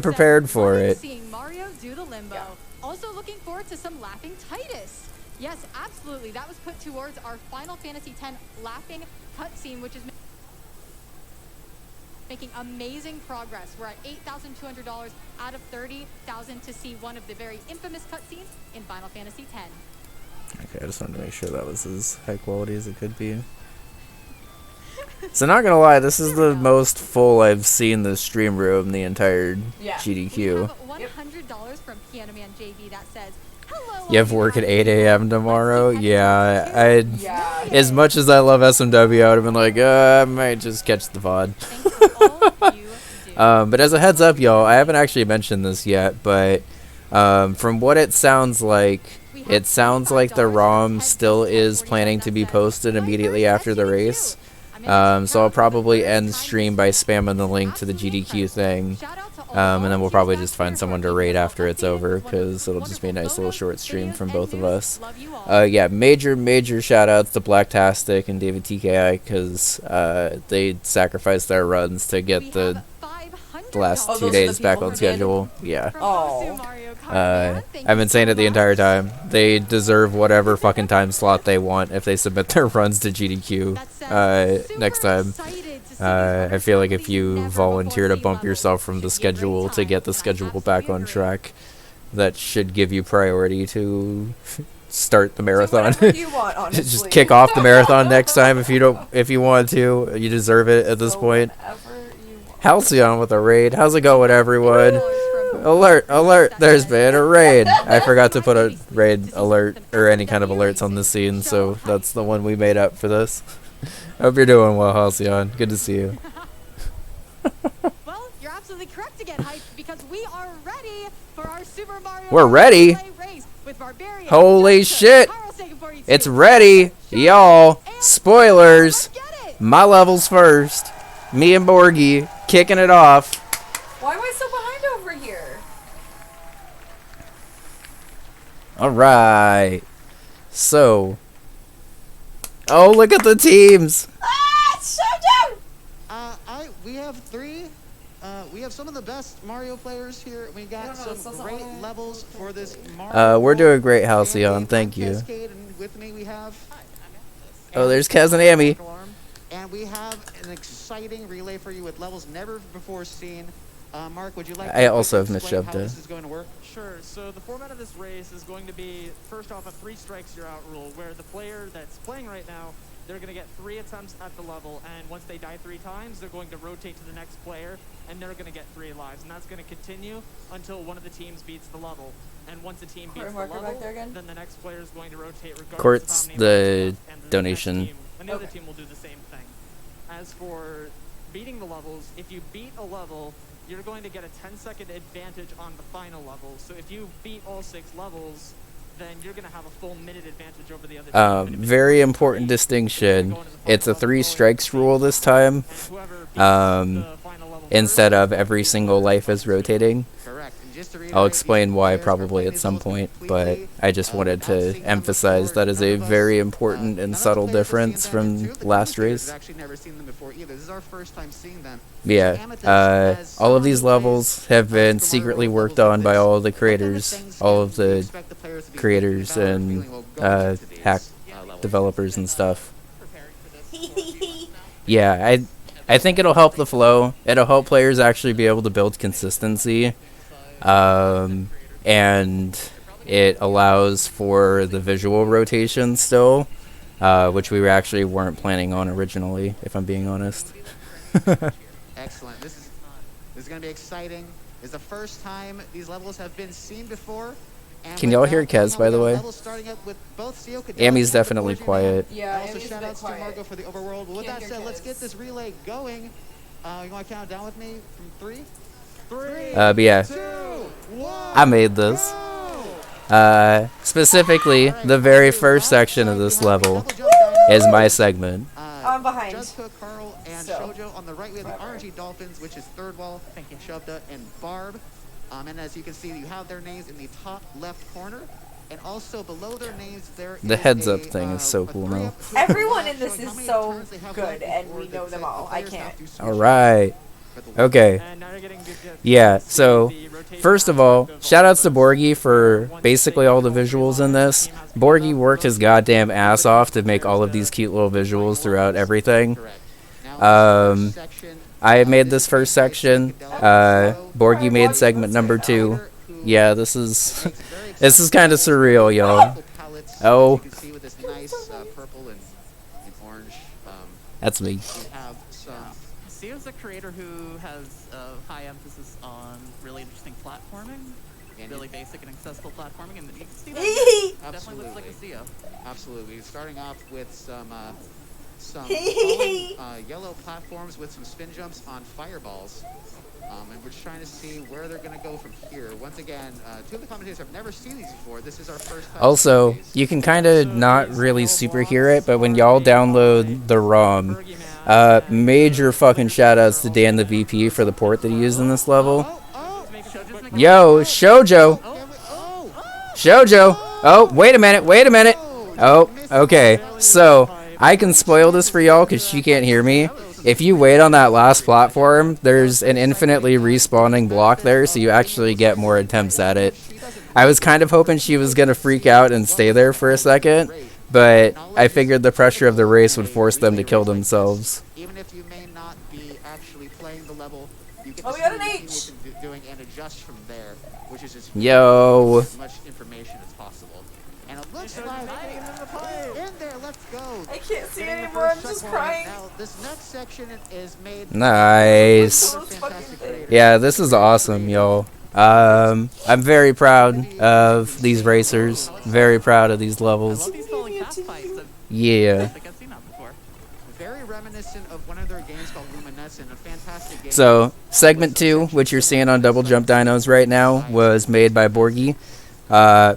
prepared for it. Seeing Mario do the limbo. Also looking forward to some laughing Titus. Yes, absolutely. That was put towards our Final Fantasy X laughing cutscene, which is making amazing progress. We're at $8,200 out of $30,000 to see one of the very infamous cutscenes in Final Fantasy X. Okay, I just wanted to make sure that was as high quality as it could be. So not gonna lie, this is the most full I've seen the stream room the entire GDQ. We have $100 from Piano Man JV that says, hello. You have work at 8 a.m. tomorrow? Yeah, as much as I love SMW, I would have been like, I might just catch the VOD. But as a heads up, y'all, I haven't actually mentioned this yet, but from what it sounds like the ROM still is planning to be posted immediately after the race. So I'll probably end stream by spamming the link to the GDQ thing. And then we'll probably just find someone to raid after it's over, because it'll just be a nice little short stream from both of us. Yeah, major shout outs to Blacktastic and David TKI, because they sacrificed their runs to get the last 2 days back on schedule. Yeah. I've been saying it the entire time. They deserve whatever fucking time slot they want if they submit their runs to GDQ next time. I feel like if you volunteer to bump yourself from the schedule to get the schedule back on track, that should give you priority to start the marathon. Just kick off the marathon next time if you want to. You deserve it at this point. Halcyon with a raid. How's it going, everyone? Alert, there's been a raid. I forgot to put a raid alert or any kind of alerts on the scene, so that's the one we made up for this. Hope you're doing well, Halcyon. Good to see you. Well, you're absolutely correct to get hyped, because we are ready for our Super Mario We're ready? race with Barbarian. Holy shit! It's ready, y'all. Spoilers. My level's first. Me and Borgie kicking it off. Why am I so behind over here? Alright. So. Oh, look at the teams. Ah, Showdown! We have three. We have some of the best Mario players here. We got some great levels for this Mario. We're doing great, Halcyon. Thank you. With me we have. Oh, there's Kaz and Amy. And we have an exciting relay for you with levels never before seen. Mark, would you like to I also have explain missed how this is going to work? Sure. So the format of this race is going to be, first off, a 3 strikes you're out rule, where the player that's playing right now, they're going to get 3 attempts at the level, and once they die 3 times, they're going to rotate to the next player, and they're going to get 3 lives, and that's going to continue until one of the teams beats the level. And once a team beats the level, then the next player is going to rotate regardless Court's of how many the levels, and the donation. next team, and the other team will do the same thing. As for beating the levels, if you beat a level, you're going to get a 10-second advantage on the final level. So if you beat all 6 levels, then you're going to have a full minute advantage over the other team. Very important distinction. It's a 3 strikes rule this time. Instead of every single life is rotating. I'll explain why probably at some point, but I just wanted to emphasize that is a very important and subtle difference from last race. Yeah, all of these levels have been secretly worked on by all of the creators, and hack developers and stuff. Yeah, I think it'll help the flow. It'll help players actually be able to build consistency. And it allows for the visual rotation still, which we actually weren't planning on originally, if I'm being honest. Excellent. This is going to be exciting. It's the first time these levels have been seen before. Can y'all hear Kez, by the way? Amy's definitely quiet. Yeah, also shout outs to Margo for the overworld. But with that said, let's get this relay going. You want to count down with me from 3? 3, but yeah, 2, 1, I made this. Specifically, the very first section of this level is my segment. I'm behind. Jessica, Carl, and Shoujo. On the right, we have the RNG Dolphins, which is third wall. Thank you. Shovda and Barb. And as you can see, you have their names in the top left corner. And also below their names, there the heads up thing is so cool now. Everyone in this is so good, and we know them all. I can't. Alright. Okay. And now you're getting good Yeah, see so the rotation first of all, aspect of shout outs to those. Borgie for Once basically they all the control visuals in the this. team has built Borgie up worked those his goddamn skills, ass the off to make all of players these cute little visuals throughout everything. Correct. Now, Um, this first section, I made this this is first made by section. Psychedelic Borgie Alright, made Borgie, segment let's number check it out. 2. who Yeah, this is makes very this is kind of surreal, y'all. palettes, Oh. as you can see with this nice purple and orange. That's me. We have some. Sio's a creator who has a high emphasis on really interesting platforming, And really basic and accessible platforming, and you can see that Hee here. Definitely looks like a Sio. Absolutely. Starting off with some Hee yellow platforms with some spin jumps on fireballs. And we're just trying to see where they're going to go from here. Once again, two of the commentators have never seen these before. This is our first time. Also, seeing these. you can kind of not really super hear it, but when y'all download the ROM, major fucking shout outs to Dan the VP for the port that he used in this level. Yo, Shoujo! Shoujo! Oh, wait a minute! Oh, okay. So, I can spoil this for y'all because she can't hear me. If you wait on that last platform, there's an infinitely respawning block there, so you actually get more attempts at it. I was kind of hoping she was going to freak out and stay there for a second, but I figured the pressure of the race would force them to kill themselves. Even if you may not be actually playing the level, you get Oh, to we see got an what the H. team is doing and adjust from there, which is just Yo. as much information as possible. And it looks like in there. Let's go. I can't see Getting the anymore. I'm first just checkpoint. crying. Now, this next section is made. Nice. by another fantastic creator. Yeah, this is awesome, y'all. I'm very proud of these racers. Very proud of these I levels. love these falling half fights. I Yeah. think I've seen that before. Very reminiscent of one of their games called Luminescent, a fantastic game. So, segment 2, which you're seeing on Double Jump Dinos right now, was made by Borgie.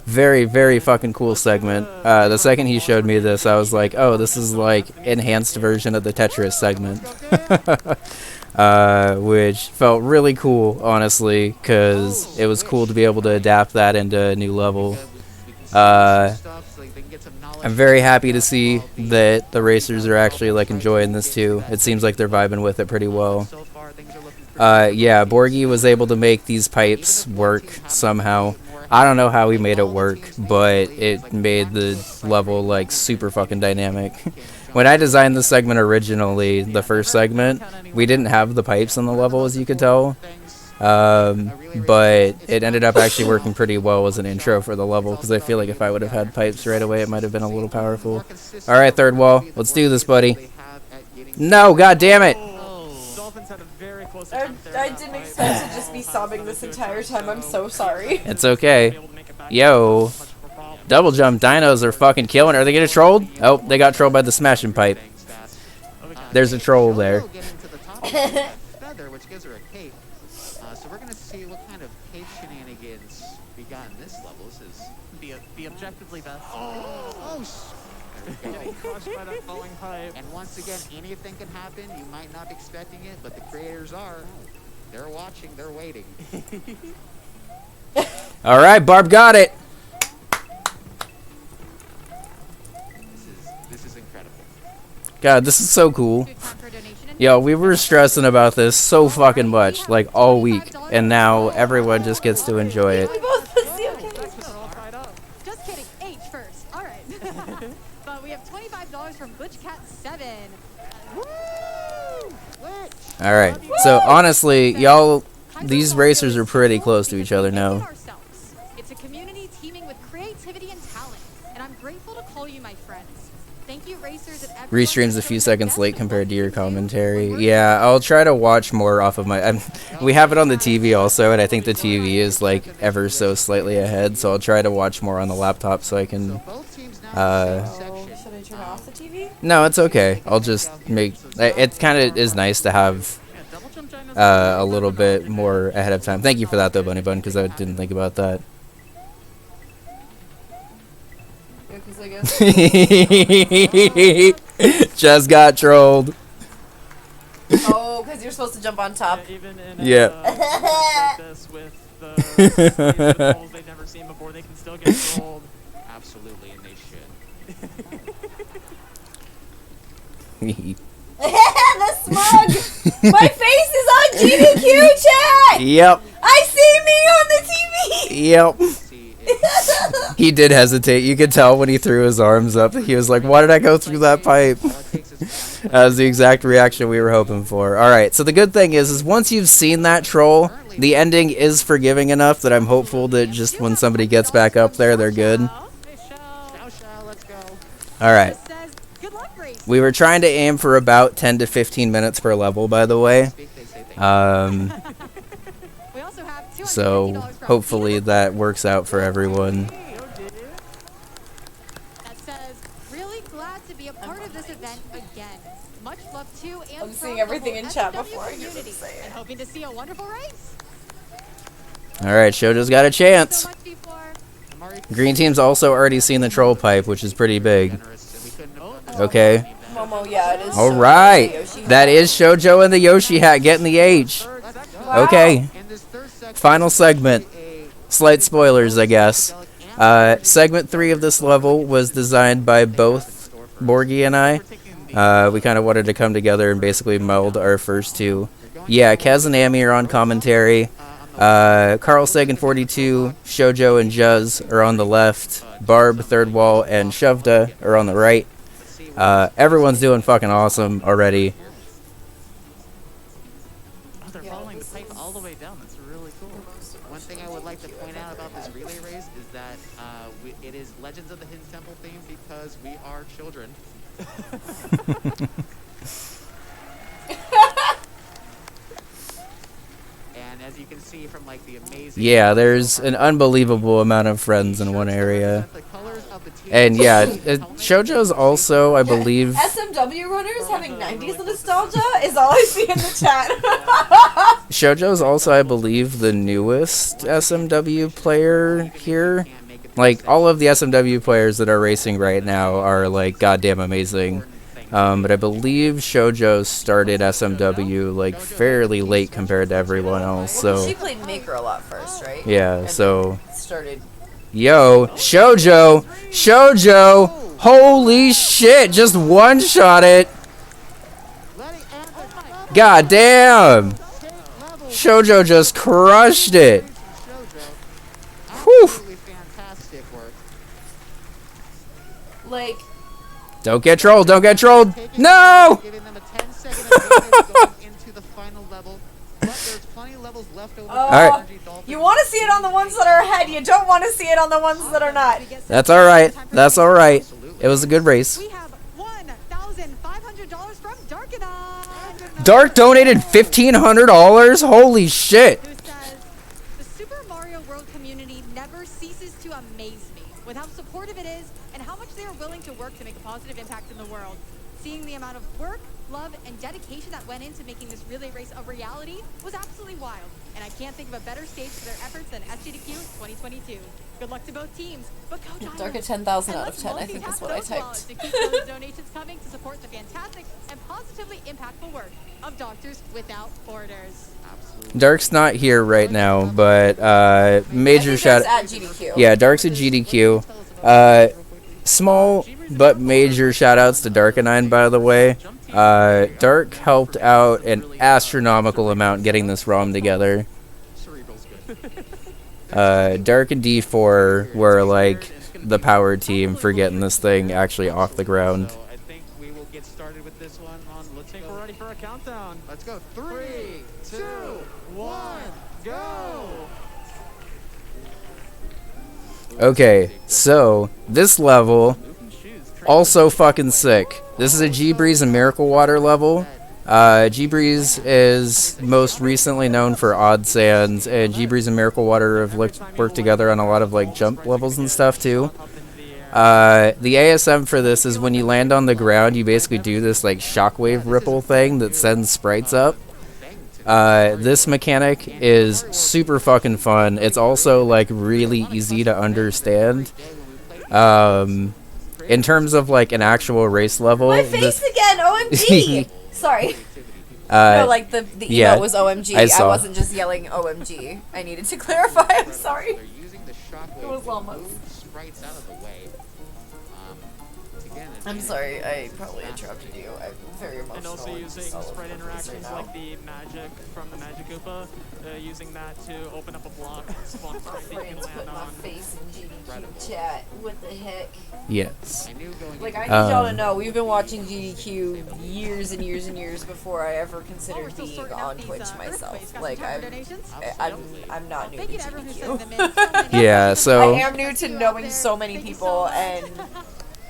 Very, very fucking cool segment. The second he showed me this, I was like, oh, this is like enhanced version of the Tetris segment. Which felt really cool, honestly, because it was cool to be able to adapt that into a new level. I'm very happy to see that the racers are actually like enjoying this too. It seems like they're vibing with it pretty well. So far, things are looking pretty Yeah, Borgie was able to make these pipes work somehow. I don't know how he made it work, but it made the level like super fucking dynamic. When I designed this segment originally, the first segment, we didn't have the pipes on the level, as you could tell. But it ended up actually working pretty well as an intro for the level, because I feel like if I would have had pipes right away, it might have been a little powerful. Alright, third wall, let's do this, buddy. No, god damn it! Dolphins had a very close I attempt there. didn't expect to just be sobbing this entire time. I'm so sorry. It's okay. Yo. Double jump dinos are fucking killing. Are they getting trolled? Oh, they got trolled by the smashing pipe. There's a troll there. Feather, which gives her a cape. So we're gonna see what kind of cape shenanigans we got in this level. This is The objectively best. there we Getting go. crushed by that falling pipe. And once again, anything can happen. You might not be expecting it, but the creators are. They're watching. They're waiting. Alright, Barb got it. This is incredible. God, this is so cool. Good time for a donation. And Yo, we were stressing about this so fucking much, like all week, and now everyone just gets to enjoy it. We both see okay. They're all tied up. Just kidding. H first. All right. But we have $25 from GlitchCat7. Alright, so honestly, y'all, these racers are pretty close to each other now. It's a community teeming with creativity and talent, and I'm grateful to call you my friends. Thank you, racers and everyone. Restream's a few seconds late compared to your commentary. Yeah, I'll try to watch more off of my... we have it on the TV also, and I think the TV is like ever so slightly ahead, so I'll try to watch more on the laptop so I can... Both teams now in the same Oh, section. should I turn off the TV? No, it's okay. I'll just make... It kind of is nice to have Yeah, double jump China's a little bit more ahead of time. Thank you for that though, Bunny Bun, because I didn't think about that. Yeah, 'cause I guess. Just got trolled. Oh, because you're supposed to jump on top. Even in Yeah. like this with the holes they've never seen before, they can still get trolled. Absolutely, and they should. The smug! My face is on GDQ chat! Yep. I see me on the TV! Yep. He did hesitate. You could tell when he threw his arms up. He was like, why did I go through that pipe? That was the exact reaction we were hoping for. Alright, so the good thing is once you've seen that troll, the ending is forgiving enough that I'm hopeful that just when somebody gets back up there, they're good. Let's go. Alright. Says, good luck, Grace. We were trying to aim for about 10 to 15 minutes per level, by the way. We also have $250 So from hopefully Peter. that works out for everyone. That says, really glad to be a part of this event again. Much love to and I'm from seeing the everything whole in chat SMW before I get to community, say it. and hoping to see a wonderful race. Alright, Shojo's got a chance. So much before. Green team's also already seen the troll pipe, which is pretty big. Okay. Momo, yeah, it is. Alright. Yoshi. That is Shojo and the Yoshi hat getting the H. Okay. Final segment. Slight spoilers, I guess. Segment 3 of this level was designed by both Borgie and I. We kind of wanted to come together and basically meld our first two. Yeah, Kaz and Amy are on commentary. Carl Sagan 42, Shojo and Juz are on the left. Barb, Third Wall, and Shovda are on the right. Everyone's doing fucking awesome already. Oh, they're following the pipe all the way down. That's really cool. One thing I would like to point out about this relay race is that it is Legends of the Hidden Temple theme because we are children. And as you can see from like the amazing... Yeah, there's an unbelievable amount of friends in one area. The colors of the team- And yeah, Shojo's also, I believe... SMW runners having 90s nostalgia is all I see in the chat. Shojo's also, I believe, the newest SMW player here. Like, all of the SMW players that are racing right now are, like, goddamn amazing. But I believe Shojo started SMW, like, fairly late compared to everyone else, so... She played Maker a lot first, right? Yeah, And so... then started. Yo, Shojo! Shojo! Holy shit, just one-shot it! God damn! Shojo just crushed it! Whew! Absolutely fantastic work. Like, Don't get trolled, don't get trolled! No! Giving them a 10-second advantage going into the final level. But there's plenty of levels left over. Alright. you want to see it on the ones that are ahead. You don't want to see it on the ones that are not. That's alright, that's alright. It was a good race. We have $1,500 from Darkanon. Dark donated $1,500? Holy shit! Who says, the Super Mario World community never ceases to amaze me with how supportive it is and how much they are willing to work to make a positive impact in the world. Seeing the amount of work, love, and dedication that went into making this relay race a reality was absolutely wild. And I can't think of a better stage for their efforts than SGDQ 2022. Good luck to both teams, but go Giants! Dark at 10,000 And out of let's 10, I think multitask is what I those wallets typed. to keep those donations coming to support the fantastic and positively impactful work of Doctors Without Borders. Dark's not here right now, but major shout at GDQ. Yeah, Dark's at GDQ. Small but major shout outs to Darkanine, by the way. Dark helped out an astronomical amount getting this ROM together. Dark and D4 were like the power team for getting this thing actually off the ground. So I think we will get started with this one on. Let's think we're ready for a countdown. Let's go. 3, 2, 1, go! Okay, so this level also fucking sick. This is a G-Breeze and Miracle Water level. G-Breeze is most recently known for Odd Sands, and G-Breeze and Miracle Water have worked together on a lot of like jump levels and stuff too. The ASM for this is when you land on the ground, you basically do this like shockwave ripple thing that sends sprites up. This mechanic is super fucking fun. It's also like really easy to understand. In terms of like an actual race level, My face again, OMG! Sorry. No, like the email yeah, was OMG. I I saw. wasn't just yelling OMG. I needed to clarify. I'm sorry. They're using the shockwave It was to almost. move sprites out of the way to I'm sorry, I probably interrupted you. I'm very emotional. And also using all spread over the place interactions right now. like the magic from the Magic Koopa, using that to open up a block spawn point that you Friends can put land my on. face in GDQ chat. What the heck? Yes. Like, I need y'all to know, we've been watching GDQ years and years and years before I ever While we're considered still being sorting on out these Twitch earthquakes, myself. got Like, some time for donations? I'm not new to Thank you to everyone who sent them GDQ. in. So many. Yeah, so- I am new to knowing so many people and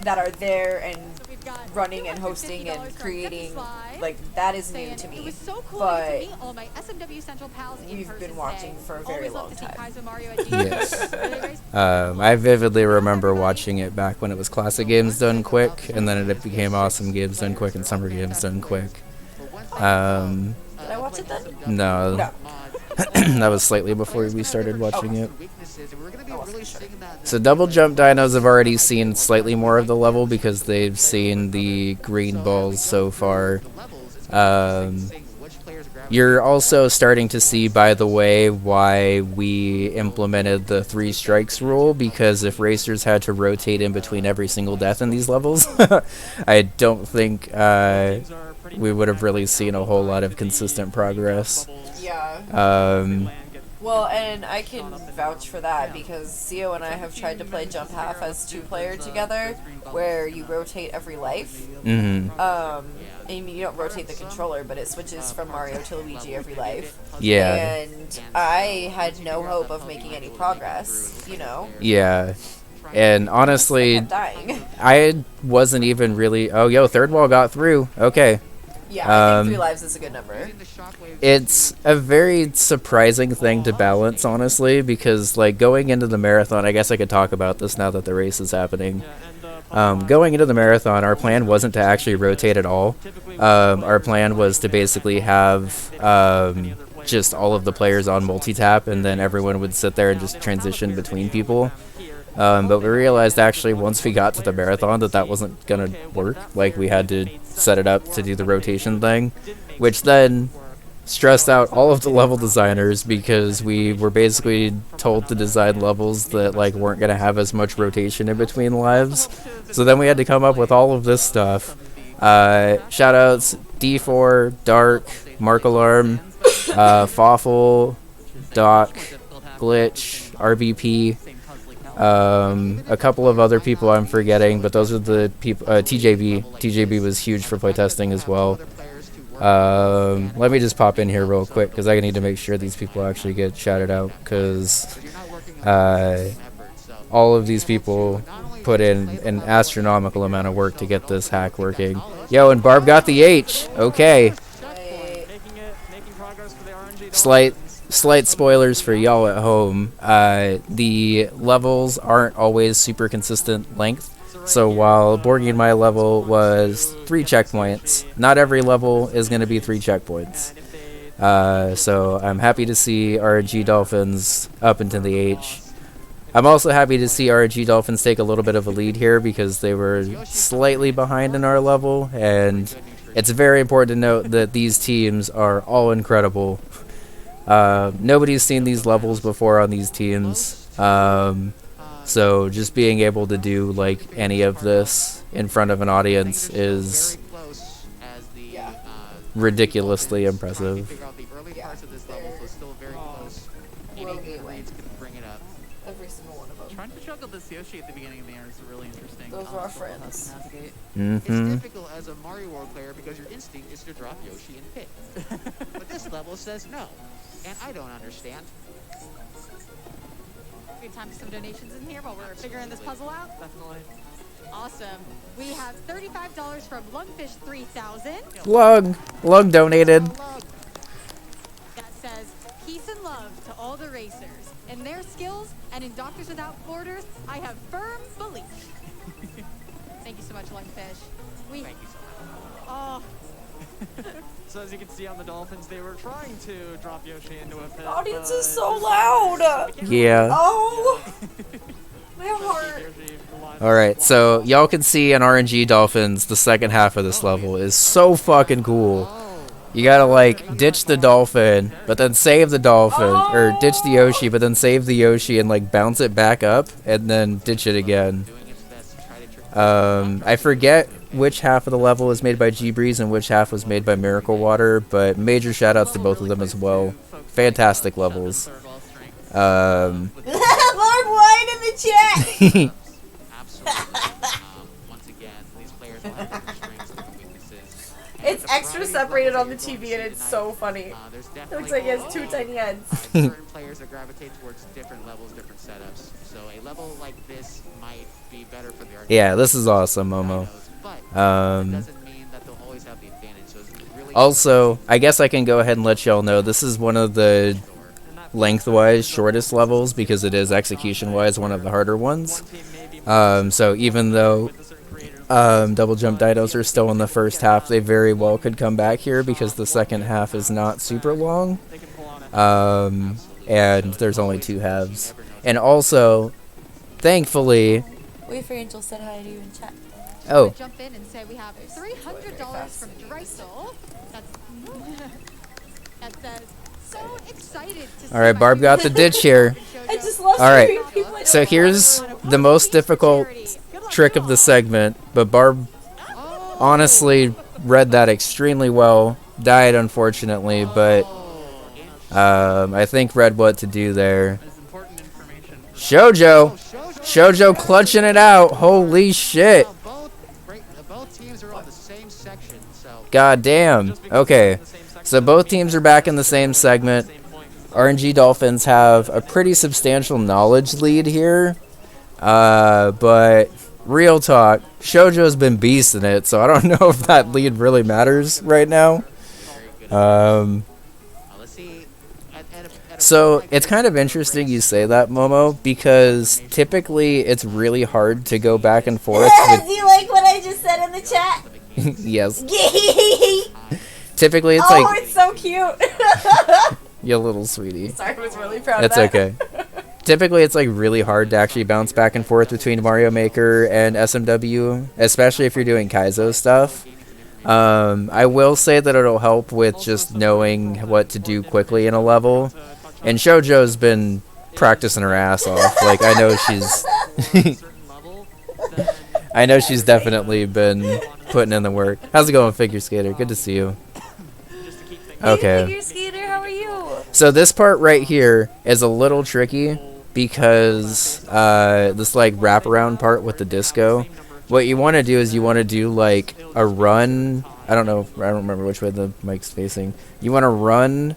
that are there and We've got running and hosting and $250 from creating. Sly, Like, that is new saying, to me. It was so cool But to meet all my SMW Central pals in we've person been watching today. for a very Always long love to see time. Kaizo Mario at GDQ. Yes. Anyways, I vividly remember watching it back when it was classic games done quick, and then it became awesome games done quick and summer games done quick. Did I watch it then? No, No. that was slightly before we started watching it. I wasn't sure. So Double Jump Dinos have already seen slightly more of the level because they've seen the green balls so far. You're also starting to see, by the way, why we implemented the 3 strikes rule, because if racers had to rotate in between every single death in these levels, I don't think we would have really seen a whole lot of consistent progress. Yeah. Well, and I can vouch for that because Sio and I have tried to play Jump Half as 2-player together, where you rotate every life. Mm-hmm. I mean, you don't rotate the controller, but it switches from Mario to Luigi every life. Yeah. And I had no hope of making any progress, you know? Yeah. And honestly, I kept dying. I wasn't even really... Oh, yo, third wall got through. Okay. Yeah, I think 3 lives is a good number. It's a very surprising thing to balance, honestly, because, like, going into the marathon, I guess I could talk about this now that the race is happening. Going into the marathon, our plan wasn't to actually rotate at all. Our plan was to basically have just all of the players on multi-tap, and then everyone would sit there and just transition between people. But we realized actually once we got to the marathon that wasn't gonna work. Like, we had to set it up to do the rotation thing, which then stressed out all of the level designers because we were basically told to design levels that like weren't gonna have as much rotation in between lives. So then we had to come up with all of this stuff. Shoutouts D4, Dark, Mark Alarm, Fawful, Doc, Glitch, RBP. A couple of other people I'm forgetting, but those are the people. TJB. TJB was huge for playtesting as well. Let me just pop in here real quick because I need to make sure these people actually get shouted out because all of these people put in an astronomical amount of work to get this hack working. Yo, and Barb got the H. Okay. Slight spoilers for y'all at home. The levels aren't always super consistent length. So while Borgie and my level was 3 checkpoints, not every level is going to be 3 checkpoints. So I'm happy to see RNG Dolphins up into the H. I'm also happy to see RNG Dolphins take a little bit of a lead here because they were slightly behind in our level, and it's very important to note that these teams are all incredible. Nobody's seen these levels before on these teams, so just being able to do like any of this in front of an audience is ridiculously impressive. Every single one of them. Trying to juggle this Yoshi at the beginning of the air is really interesting. Those are our friends. Navigate. It's Mm-hmm. difficult as a Mario World player because your instinct is to drop Yoshi and pick. But this level says no, and I don't understand. Good time for some donations in here while we're figuring this puzzle out. Definitely. Awesome. We have $35 from Lungfish 3000. Lug donated. That says, peace and love to all the racers. In their skills and in Doctors Without Borders, I have firm belief. Thank you so much, Lungfish. Thank you so much. Oh, So as you can see on the Dolphins, they were trying to drop Yoshi into a pit. The audience but is so just- loud. Yeah. Oh, my heart. Yoshi relies Alright, so y'all can see in RNG Dolphins, the second half of this level is so fucking cool. You gotta like ditch the dolphin, but then save the dolphin, or ditch the Yoshi, but then save the Yoshi and like bounce it back up, and then ditch it again. Doing its best to try to trick I forget which half of the level was made by G-Breeze and which half was made by Miracle Water, but major shoutouts to both of them as well. Fantastic levels. Lord White in the chat! Once again, these players will have different strengths, different weaknesses. It's extra separated on the TV and it's so funny. It looks like he has two tiny heads. Certain players that gravitate towards different levels, different setups. So a level like this might be better for the arcade. Yeah, this is awesome, Momo. But it doesn't mean that they'll always have the advantage. So it's really Also, I guess I can go ahead and let y'all know this is one of the lengthwise shortest levels because it is execution-wise one of the harder ones. So even though double jump dinos are still in the first half, they very well could come back here because the second half is not super long. And there's only 2 halves. And also, thankfully... Wait for Angel said hi to you in chat. Oh. Jump in and say we have $300 from Dreisel. That says, so excited to see Alright, my Barb new got the ditch here. I just love Alright, seeing people I so don't here's the most difficult trick of the segment, but Barb honestly read that extremely well. Died, unfortunately, but I think read what to do there. Shoujo! Shoujo clutching it out! Holy shit! both teams are on the same section. So God damn. Okay, so both teams are back in the same segment. RNG Dolphins have a pretty substantial knowledge lead here. But real talk, Shoujo's been beasting it, so I don't know if that lead really matters right now. let's see. So it's kind of interesting you say that, Momo, because typically it's really hard to go back and forth. Do you like what I just said in the chat? Yes. Typically it's Oh, like, it's so cute. you little sweetie. Sorry, I was really proud That's of that. okay. Typically, it's like really hard to actually bounce back and forth between Mario Maker and SMW, especially if you're doing Kaizo stuff. I will say that it'll help with just knowing what to do quickly in a level. And Shoujo's been practicing her ass off. Like, I know she's definitely been putting in the work. How's it going, Figure Skater? Good to see you. Okay. Hey, Figure Skater, how are you? So this part right here is a little tricky because this like wraparound part with the disco. What you want to do is you want to do like a run. I don't remember which way the mic's facing. You want to run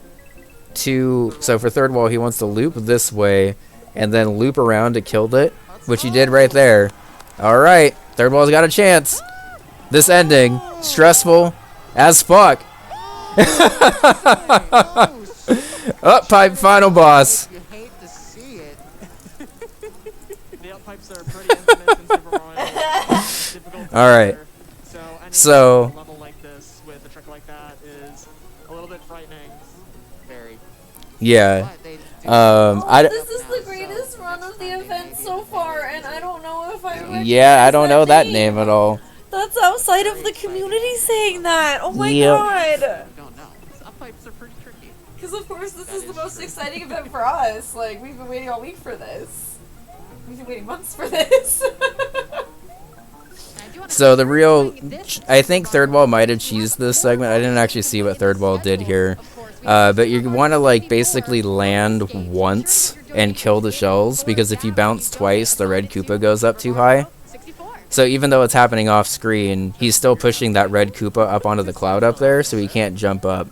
to, so for third wall he wants to loop this way and then loop around to kill it, which he did right there. Alright, third wall's got a chance. This ending, stressful as fuck. Up pipe final boss. You hate to see it. The up pipes are pretty infinite in Super Mario. Difficult to Alright. clear. So a level like this with a trick like that is a little bit frightening. Very. yeah. But they do This is the greatest run of the event so far, and I don't know if I recognize Yeah, I don't know that name at all. That's outside of the community saying that. Oh my Yep. god. don't know. These up pipes are pretty tricky. Because of course this is the most exciting event for us. Like, we've been waiting all week for this. We've been waiting months for this. So the real, I think third wall might have cheesed this segment. I didn't actually see what third wall did here. But you want to like basically land once and kill the shells, because if you bounce twice, the red Koopa goes up too high. So even though it's happening off screen, he's still pushing that red Koopa up onto the cloud up there, so he can't jump up.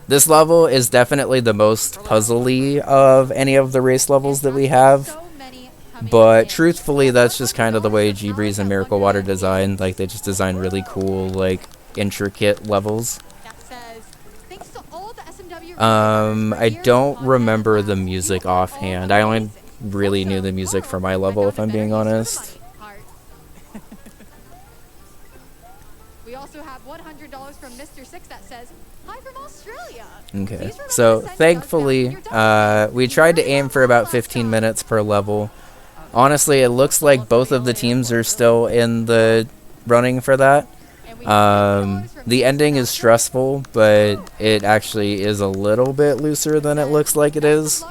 This level is definitely the most puzzly of any of the race levels that we have. But truthfully, that's just kind of the way G-Breeze and Miracle Water design. Like, they just design really cool, like, intricate levels. I don't remember the music offhand. I only really knew the music for my level, if I'm being honest. We also have $100 from Mr. Six that says, "Hi from Australia." Okay, so thankfully, we tried to aim for about 15 minutes per level. Honestly, it looks like both of the teams are still in the running for that. The ending is stressful, but it actually is a little bit looser than it looks like it is.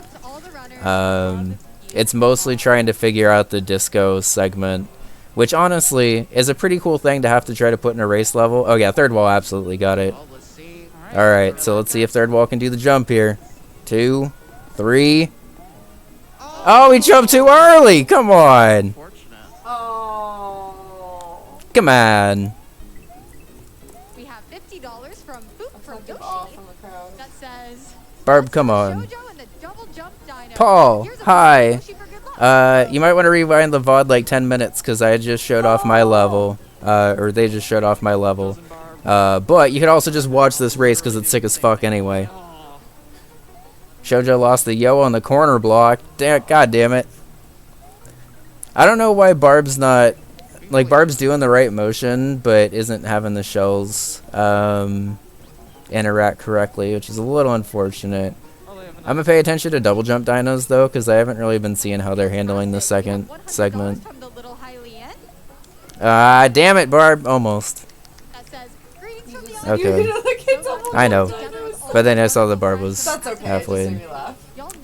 It's mostly trying to figure out the disco segment. which honestly is a pretty cool thing to have to try to put in a race level. Oh yeah, third wall absolutely got it. Well, let's see. Alright, so let's see if third wall can do the jump here. 2, 3. Oh, he jumped too early! Come on! Fortunate. Oh. Come on. We have $50 from Boop from Flipped it Yoshi off from the crowd. that says Barb, come on. Shoujo and the double jump dino. Paul, Here's a hi. Yoshi for good luck. You might want to rewind the VOD like 10 minutes because I just showed off my level. Or they just showed off my level. But you could also just watch this race because it's sick as fuck anyway. Shoujo lost the yo on the corner block. God damn it. I don't know why Barb's not... Like, Barb's doing the right motion, but isn't having the shells interact correctly, which is a little unfortunate. I'm gonna pay attention to double jump dinos, though, because I haven't really been seeing how they're handling the second segment. From the little Hylian Damn it, Barb. Almost. that says, "Greetings from the Okay. I know. But then I saw the Barb was That's okay. halfway It just in. made me laugh.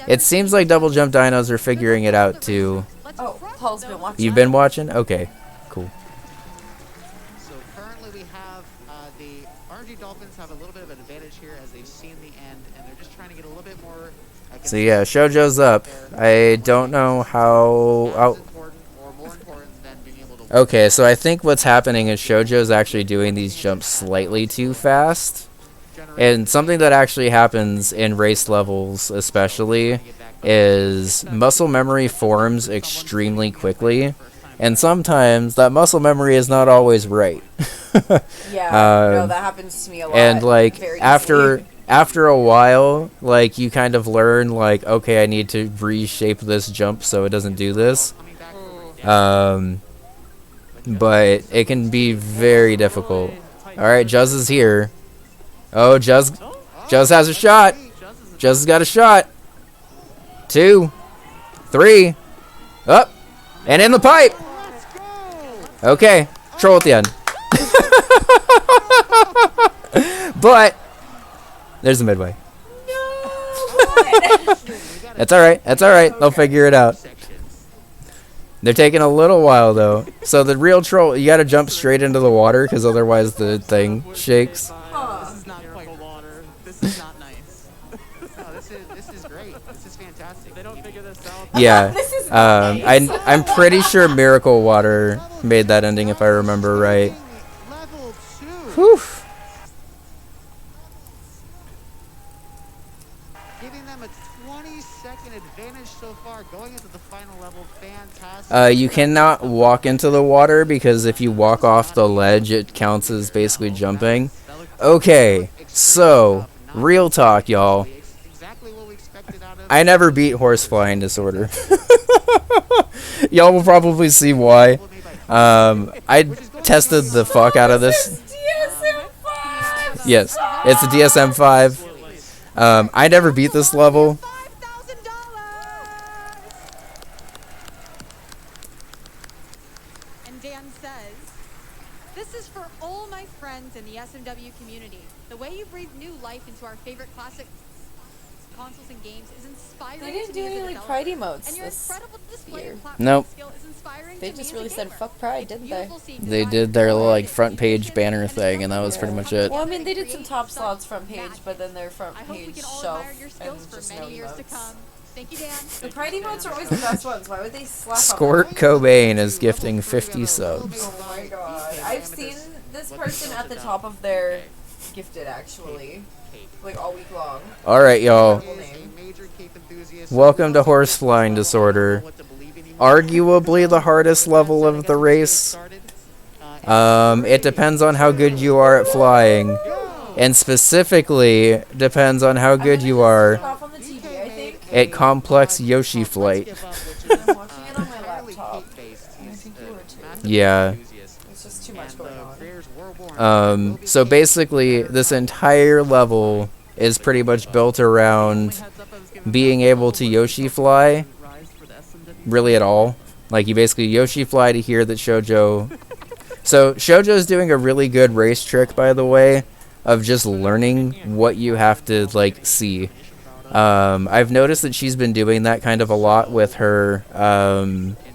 It seems like double jump dinos are figuring it out, too. Oh, Paul's been watching. You've been watching? Okay. Cool. So currently we have the RNG Dolphins have a little bit of an advantage here as they've seen the end and they're just trying to get a little bit more. So yeah, Shoujo's up. I don't know how... As important or more important than being able to. Okay, so I think what's happening is Shoujo's actually doing these jumps slightly too fast. And something that actually happens in race levels especially is muscle memory forms extremely quickly. And sometimes that muscle memory is not always right. Yeah, no, that happens to me a lot. And like very after easily. after a while, like you kind of learn like, okay, I need to reshape this jump so it doesn't do this. But it can be very difficult. Alright, Juz is here. Oh, Juz has a shot. Juz has got a shot. 2, 3, up, and in the pipe. Okay, troll at the end. But there's the midway. That's alright. That's alright. They'll figure it out. They're taking a little while though. So the real troll, you gotta jump straight into the water because otherwise the thing shakes. This is not quite water. This is not nice. No, this is great. This is fantastic. They don't figure this out. Yeah. This is nice. I'm pretty sure Miracle Water made that ending if I remember right. Level 2. Whew. Giving them a 20-second advantage so far going into the final level. Fantastic. You cannot walk into the water because if you walk off the ledge, it counts as basically jumping. Okay, so real talk, y'all. Exactly what we expected out of I never beat horse flying disorder. Y'all will probably see why. I tested the fuck out of this. DSM-5! Yes, it's a DSM-5. I never beat this level. And Dan says, "This is for all my friends in the SMW community. The way you breathe new life into our favorite classic consoles and games is inspiring." They didn't to me do as a any like developer. pride emotes And your this incredible display year. of platform Nope. skill is inspiring They to just me as a really said gamer. fuck pride, It's didn't they? beautiful seeing They design did their and like creativity front page and banner it's thing, and that was pretty much it. Well, I mean, they did some top slots front page, but then their front I hope we page can all shelf admire your and skills for just many no years to emotes. come. Thank you, Dan. The pride emotes are always the best ones. Why would they slap on Squirt them? Cobain is gifting 50 subs. Oh my god. I've seen this person at the top of their gifted actually. Like all week long. Alright, y'all. is a major cape enthusiast. Welcome to horse flying disorder. Arguably the hardest level of the race. It depends on how good you are at flying. And specifically, depends on how good you are Off on the TV, I think. at complex Yoshi flight. I'm watching it on my laptop. I think you were too. Yeah. It's just too much going on. So basically, this entire level is pretty much built around being able to Yoshi fly, really at all. Like, you basically Yoshi fly to here that Shoujo... So, Shoujo's doing a really good race trick, by the way, of just learning what you have to, like, see. I've noticed that she's been doing that kind of a lot with her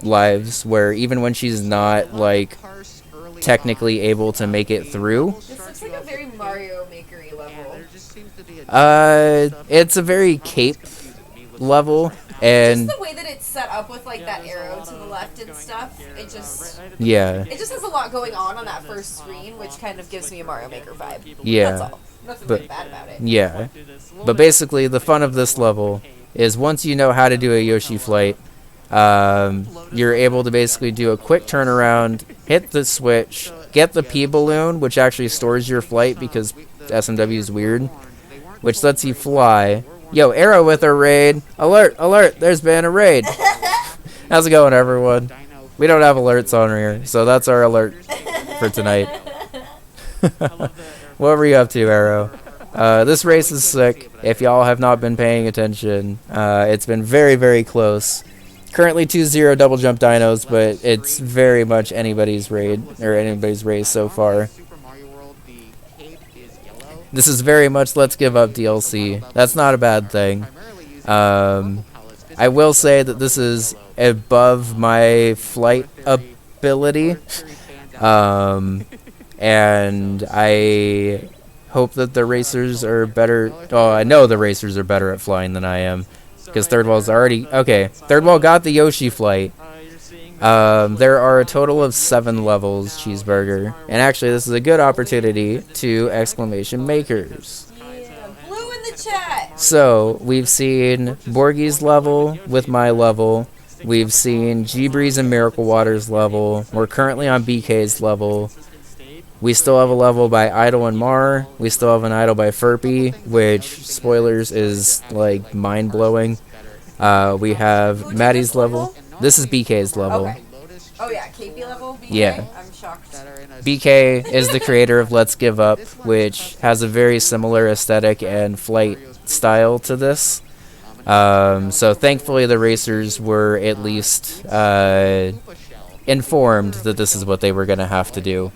lives, where even when she's not like technically able to make it through, This looks like a very Mario Maker-y level. it's a very Cape level, and Just the way that it's set up with like that arrow to the left and stuff, it just has a lot going on that first screen, which kind of gives me a Mario Maker vibe. Yeah. That's all. Nothing But- really bad about it. yeah. But basically, the fun of this level is once you know how to do a Yoshi flight, you're able to basically do a quick turnaround, hit the switch, get the P balloon, which actually stores your flight because SMW is weird, which lets you fly. Yo, Arrow with a raid. Alert, alert, there's been a raid. How's it going, everyone? We don't have alerts on here, so that's our alert for tonight. What were you up to, Arrow? This race is sick. If y'all have not been paying attention, it's been very, very close. Currently 2-0 double jump dinos, but it's very much anybody's raid, or anybody's race so far. This is very much let's give up DLC. That's not a bad thing. I will say that this is above my flight ability. And I hope that the racers are better. Oh, I know the racers are better at flying than I am. Because Third Wall's already... Okay, Third Wall got the Yoshi flight. There are a total of 7 levels, Cheeseburger. And actually, this is a good opportunity to exclamation makers. Yeah, blue in the chat. So, we've seen Borgie's level with my level. We've seen G-Breeze and Miracle Water's level. We're currently on BK's level. We still have a level by Idle and Mar. We still have an Idle by Furpy, which, spoilers, is, like, mind-blowing. We have Maddie's level. This is BK's level. Okay. Oh yeah, KP level? BK? Yeah. I'm shocked. BK is the creator of Let's Give Up, which has a very similar aesthetic and flight style to this. So thankfully the racers were at least informed that this is what they were going to have to do.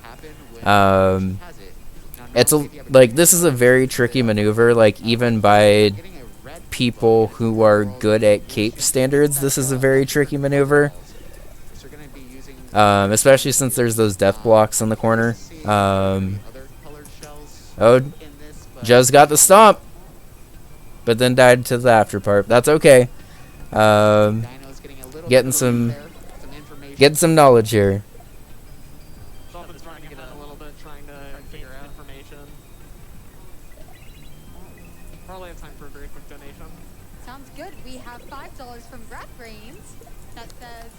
It's like this is a very tricky maneuver, like even by people who are good at Cape standards, this is a very tricky maneuver. Especially since there's those death blocks in the corner. Oh, Juz got the stomp, but then died to the after part. That's okay. Getting some knowledge here. Dolphin's trying to get in a little bit, trying to figure out information. Probably have time for a very quick donation. Sounds good. We have $5 from Brad Brains that says,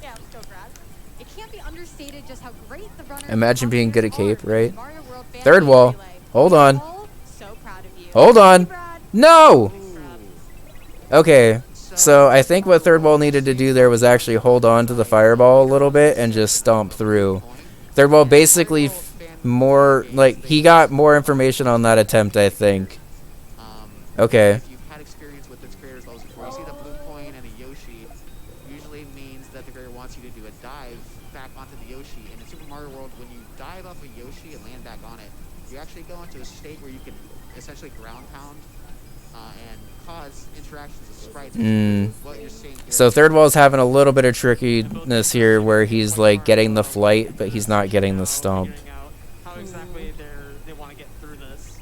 yeah, let's go, Brad. It can't be understated just how great the runners. Imagine being good at Cape, right? Mario World Fan Third wall. Relay. Hold We're on. all so proud of you. Hold on. Brad. No! Okay, so I think what Third Wall needed to do there was actually hold on to the fireball a little bit and just stomp through. Third Wall basically he got more information on that attempt, I think. Okay. If you've had experience with its creators levels before, you see the blue coin and a Yoshi usually means that the creator wants you to do a dive back onto the Yoshi. And in Super Mario World, when you dive off a Yoshi and land back on it, you actually go into a state where you can essentially ground pound and cause interactions with sprites. What you're seeing here. So Third Wall's having a little bit of trickiness here where he's like getting the flight, but he's not getting the stomp. Figuring out how exactly they want to get through this.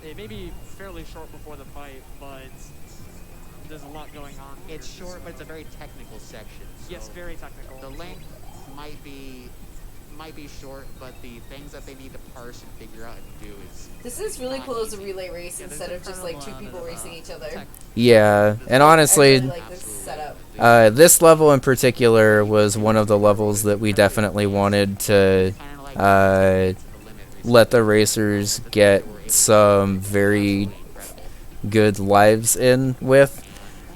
It may be fairly short before the fight, but there's a lot going on here. It's short, but it's a very technical section. So Yes, very technical. the length might be short, but the things that they need to parse and figure out and do is This is really cool as a relay race instead of just like 2 people racing each other. Yeah, and I honestly, really like this setup. this level in particular was one of the levels that we definitely wanted to kind of like let the racers get some very good lives in with,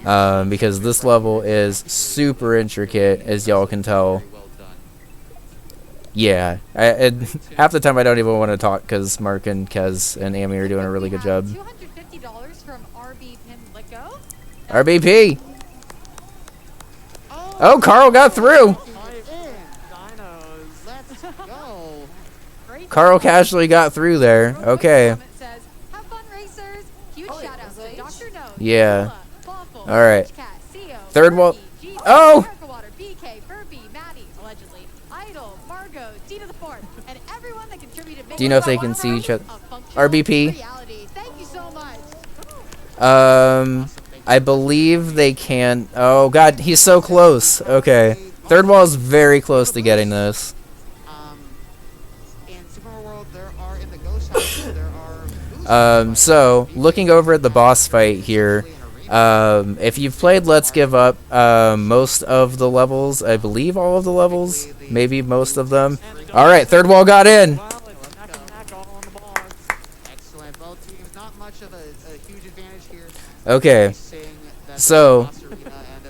because this level is super intricate, as y'all can tell. Yeah, half the time I don't even want to talk because Mark and Kez and Amy are doing a really good job. $250 from RB Pimlico. RBP! Oh, Carl got through! Dinos. let's go. Great Carl casually got through there. Okay. Says, have fun, racers. Huge shout Yeah. Alright. Third wall. Oh! Do you know if they can see each other? RBP? I believe they can. Oh god, he's so close. Okay. Third wall is very close to getting this. In Super Mario World, there are in the Ghost House, there are So looking over at the boss fight here, if you've played Let's Give Up, most of the levels, I believe all of the levels, maybe most of them. All right, third wall got in. excellent. Both teams, not much of a huge advantage here. Okay, so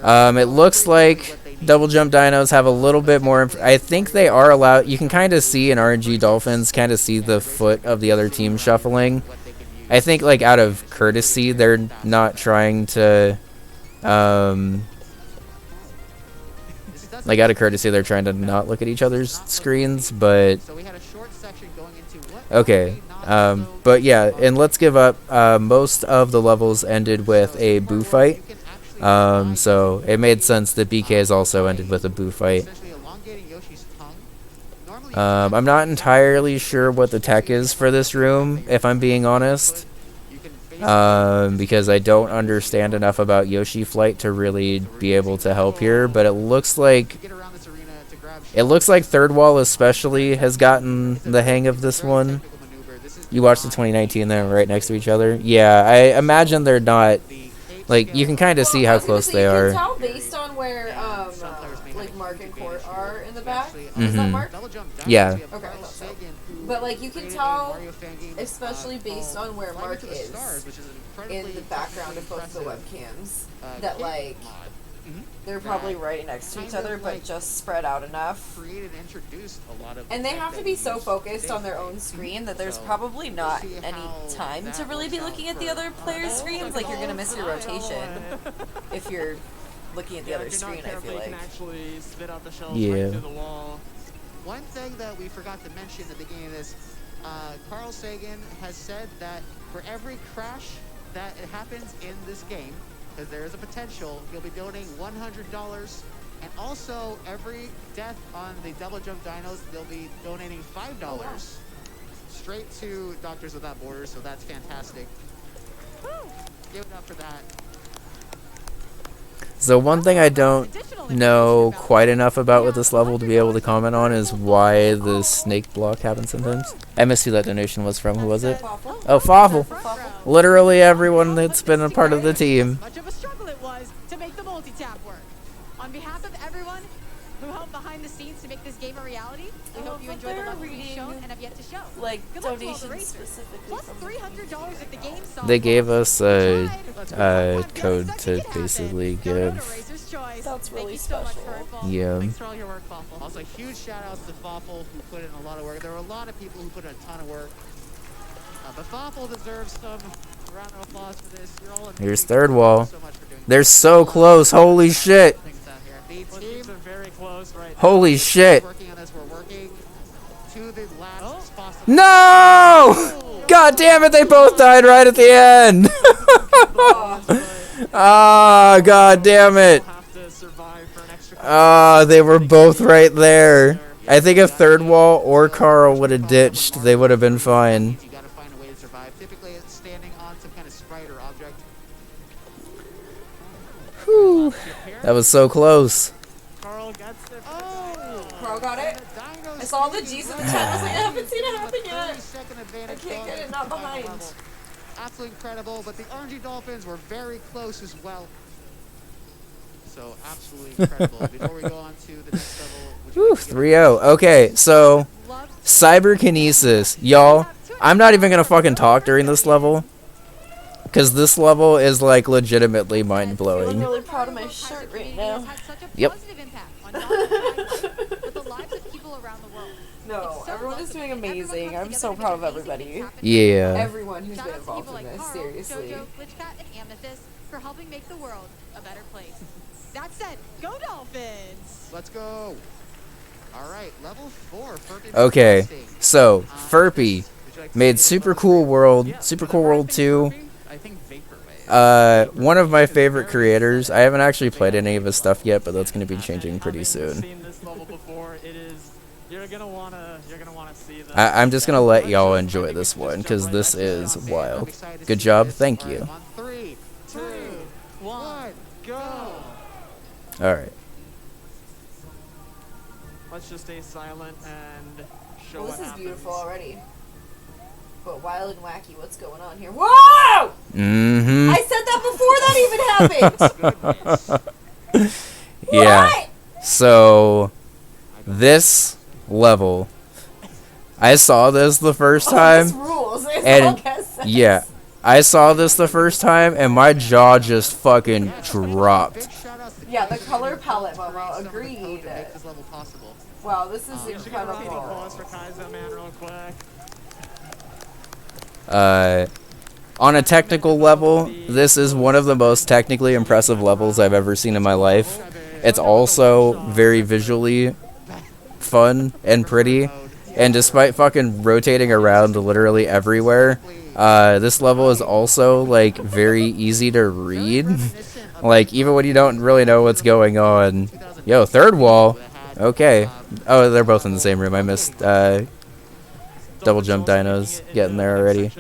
it looks like double jump dinos have a little bit more. I think they are allowed. You can kind of see in RNG Dolphins, kind of see the foot of the other team shuffling. I think like out of courtesy, they're not trying to, like out of courtesy, they're trying to not look at each other's screens. But okay, but yeah, and Let's Give Up. Most of the levels ended with a boo fight. So it made sense that BK has also ended with a boo fight. I'm not entirely sure what the tech is for this room, if I'm being honest, because I don't understand enough about Yoshi Flight to really be able to help here, but it looks like Third Wall especially has gotten the hang of this one. You watched the 2019, they're right next to each other. Yeah, I imagine they're not. Like, you can kind of see how close they are. You can tell based on where, like, Mark and Court are in the back. Is that Mark? Yeah. Okay. But, like, you can tell, especially based on where Mark is in the background of both the webcams, that, like, they're probably right next to each other, but just spread out enough. And they have to be so focused on their own screen that there's probably not any time to really be looking at the other player's screens. Like, you're going to miss your rotation if you're looking at the other screen, I feel like. Yeah. One thing that we forgot to mention at the beginning of this, Carl Sagan has said that for every crash that happens in this game, because there is a potential, he'll be donating $100, and also every death on the double jump dinos, they'll be donating $5 straight to Doctors Without Borders, so that's fantastic. Give it up for that. So one thing I don't know quite enough about with this level to be able to comment on is why the snake block happens sometimes. I missed who that donation was from. Who was it? Oh, Fawful. Literally everyone that's been a part of the team. Much of a struggle it was to make the multi-tap work. On behalf of everyone who helped behind the scenes to make this game a reality, we hope you enjoy the love we've shown and have yet to show. Like, donations specifically. Plus $300 if the game sold. They gave us a code to basically give. That's really special. Yeah. Thanks for all your work, Fawful. Also, huge shout outs to Fawful, who put in a lot of work. There were a lot of people who put in a ton of work. But Fawful deserves some round of applause for this. You're all Here's Third Wall. They're so close. Holy shit. Holy shit. No! God damn it, they both died right at the end. Ah, god damn it. Ah, they were both right there. I think if Third Wall or Carl would have ditched, they would have been fine. You gotta find a way to survive. Typically, it's standing on some kind of sprite or object. Whew. That was so close. Carl gets it. Oh! Carl got it. I saw the G's in the chat. I was like, I haven't seen it happen yet. I can't get it, not behind. Absolutely incredible, but the RNG Dolphins were very close as well. So, absolutely incredible. Before we go on to the next level... Whew, 3-0. Okay, so Cyberkinesis. Y'all, I'm not even gonna fucking talk during this level. Because this level is, like, legitimately I'm mind-blowing. really proud of my shirt right now. Yep. No, everyone is doing amazing. I'm so proud of everybody. Yeah. Everyone who's been involved in this, seriously. For helping make the world a better place. That said, go Dolphins! Let's go. All right, level 4. Okay, so Furpy made Super Cool World 2. I think Vaporwave. One of my favorite creators. I haven't actually played any of his stuff yet, but that's going to be changing pretty soon. I'm just going to let y'all enjoy this one, because this is wild. Good job. Thank you. 3, 2, 1, go! Alright. Let's just stay silent and show Well, what this is happens. beautiful already. But wild and wacky, what's going on here? Whoa! Mm-hmm. I said that before that even happened! Yeah. What? So, this level, I saw this the first time. This rules. It's And all Kes says. yeah, I saw this the first time, and my jaw just fucking dropped. Yeah, the color palette, Momo. Agreed. To make this level possible. Wow, this is You should get a round of incredible. applause for Kaizo, man, real quick. On a technical level, this is one of the most technically impressive levels I've ever seen in my life. It's also very visually fun and pretty, and despite fucking rotating around literally everywhere, this level is also, like, very easy to read. Like, even when you don't really know what's going on. Yo, third wall. Okay. Oh, they're both in the same room. I missed, double jump dinos getting there already.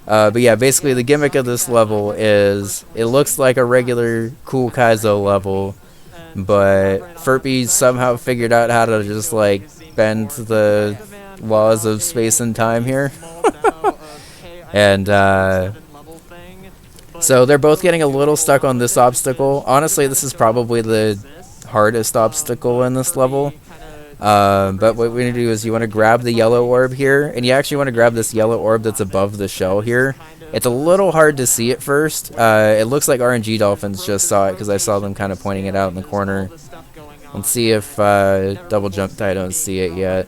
But yeah, basically the gimmick of this level is it looks like a regular cool Kaizo level, but Furpy somehow figured out how to just, like, bend the laws of space and time here. And so they're both getting a little stuck on this obstacle. Honestly, this is probably the hardest obstacle in this level. But what we're going to do is you want to grab the yellow orb here, and you actually want to grab this yellow orb that's above the shell here. It's a little hard to see at first. It looks like RNG Dolphins just saw it, because I saw them kind of pointing it out in the corner. Let's see if Double Jump Dinos see it yet.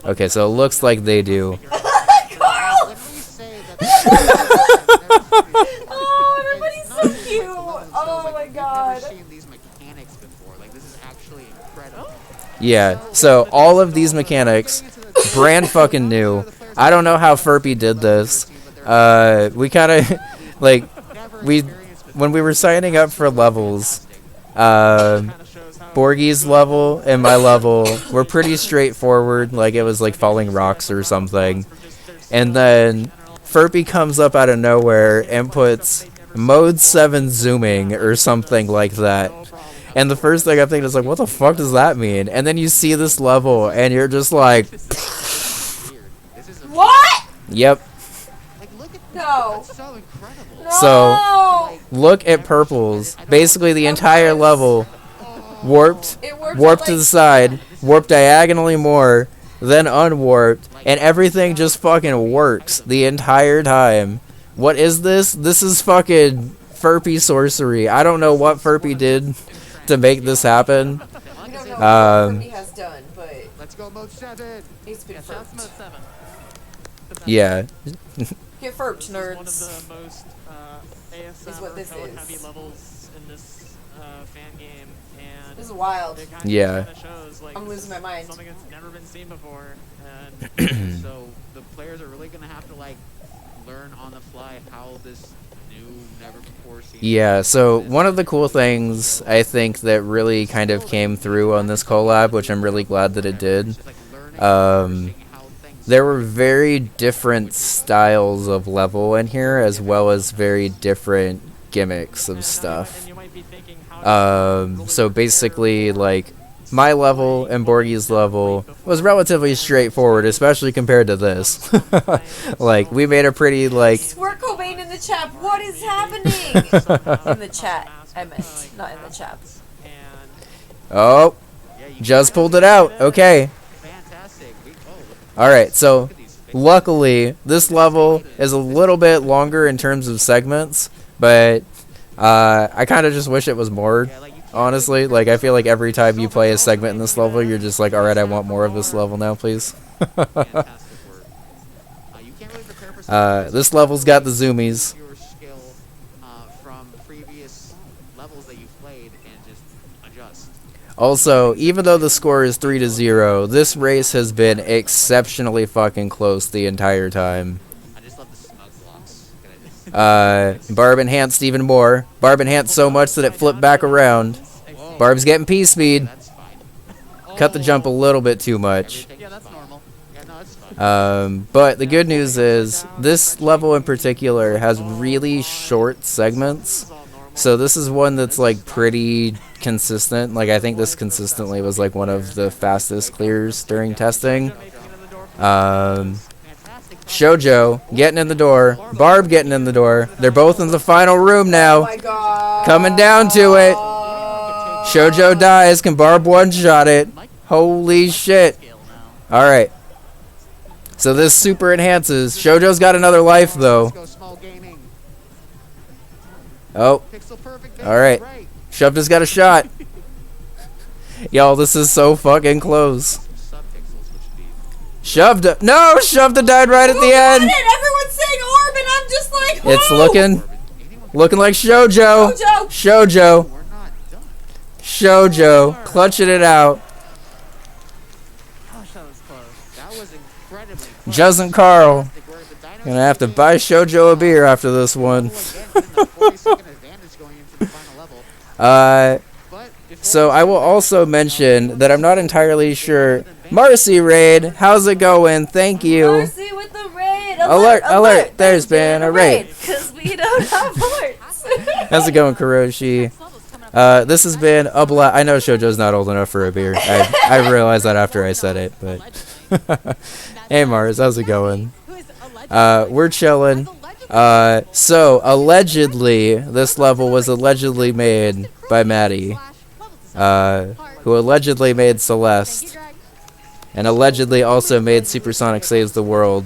Okay, so it looks like they do. Carl! Oh, everybody's so cute! Oh my god. Yeah, so all of these mechanics, brand fucking new. I don't know how Furpy did this. We kind of, like, when we were signing up for levels, Borgie's level and my level were pretty straightforward, like it was like falling rocks or something. And then Furpy comes up out of nowhere and puts mode 7 zooming or something like that. And the first thing I'm thinking is like, what the fuck does that mean? And then you see this level and you're just like, What? yep. No. So, look at Purple's. Basically the entire level warped to the side, warped diagonally more, then unwarped, and everything just fucking works the entire time. What is this? This is fucking Furpy sorcery. I don't know what Furpy did to make this happen. We don't know what Furpy has done, but Let's go mode 7. it's been Yes, that's mode furped. 7. Yeah. Get furped, One of nerds. the most ASM Is what this code heavy is. levels in this fan game, and This is wild. it kinda Yeah. shows, like, I'm this losing my is mind. something that's never been seen before, and So the players are really going to have to, like, learn on the fly how this new, never before seen. Yeah, so one of the cool things I think that really kind of came through on this collab, which I'm really glad that it did, Just, like, learning how things there were very different styles of level in here, as well as very different gimmicks of stuff. and you might be thinking, how So basically, like, my level and Borgie's level was relatively straightforward, especially compared to this. Like, we made a pretty, like, Squirt Cobain in the chat. What is happening? In the chat. I meant, not in the chat. oh, just pulled it out. Okay. fantastic. Alright, so luckily, this level is a little bit longer in terms of segments, but I kind of just wish it was more, honestly. Like, I feel like every time you play a segment in this level, you're just like, alright, I want more of this level now, please. Fantastic work. You can't really prepare for This level's got the zoomies. your skill from previous levels that you've played and just adjust. Also, even though the score is 3-0, this race has been exceptionally fucking close the entire time. I just love the smug blocks. Barb enhanced even more. Barb enhanced so much that it flipped back around. Barb's getting P-speed. That's fine. Cut the jump a little bit too much. Yeah, that's normal. Yeah, no, it's fine. But the good news is, this level in particular has really short segments. So this is one that's like pretty consistent. Like I think this consistently was like one of the fastest clears during testing. Shoujo getting in the door. Barb getting in the door. They're both in the final room now. Oh my god. Coming down to it. Shoujo dies. Can Barb one-shot it? Holy shit. Alright. So this super enhances. Shoujo's got another life though. Let's go small gaming. Oh. Pixel perfect. Alright. Right. Shovda's got a shot. Y'all, this is so fucking close. Subpixels, which would be Shovda. No! Shovda died right at the end. Everyone's saying orb, and I'm just like, who? It's looking like Shoujo. Shoujo. we're not done. Shoujo. Clutching it out. Gosh, that was close. That was incredibly close. Juz and Carl. Where the Dinos Gonna have to buy Shoujo a beer after this one. again, in the 40-second advantage going into the final level. But before So I will also mention that I'm not entirely sure. Marcy Raid, how's it going? Thank you. Marcy with the raid. Alert, alert, there's been a raid. Because we don't have alerts. How's it going, Kuroshi? This has been a blast. I know Shoujo's not old enough for a beer. I realized that after I said it, but hey Mars, how's it going? We're chilling. So allegedly, this level was allegedly made by Maddie, who allegedly made Celeste, and allegedly also made Supersonic Saves the World.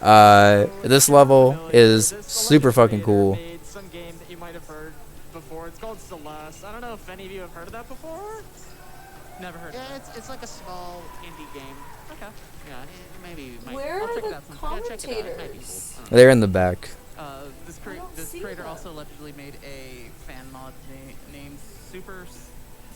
This level is super fucking cool. Made some game that you might have heard before. It's called Celeste. I don't know if any of you have heard of that before. Never heard of Yeah, it. it's like a small indie game. Okay. Yeah, maybe you might. Where I'll are check it the out sometime. Yeah, check it out. It might be cool. commentators? I don't know. They're in the back. This see creator them. also allegedly made a fan mod named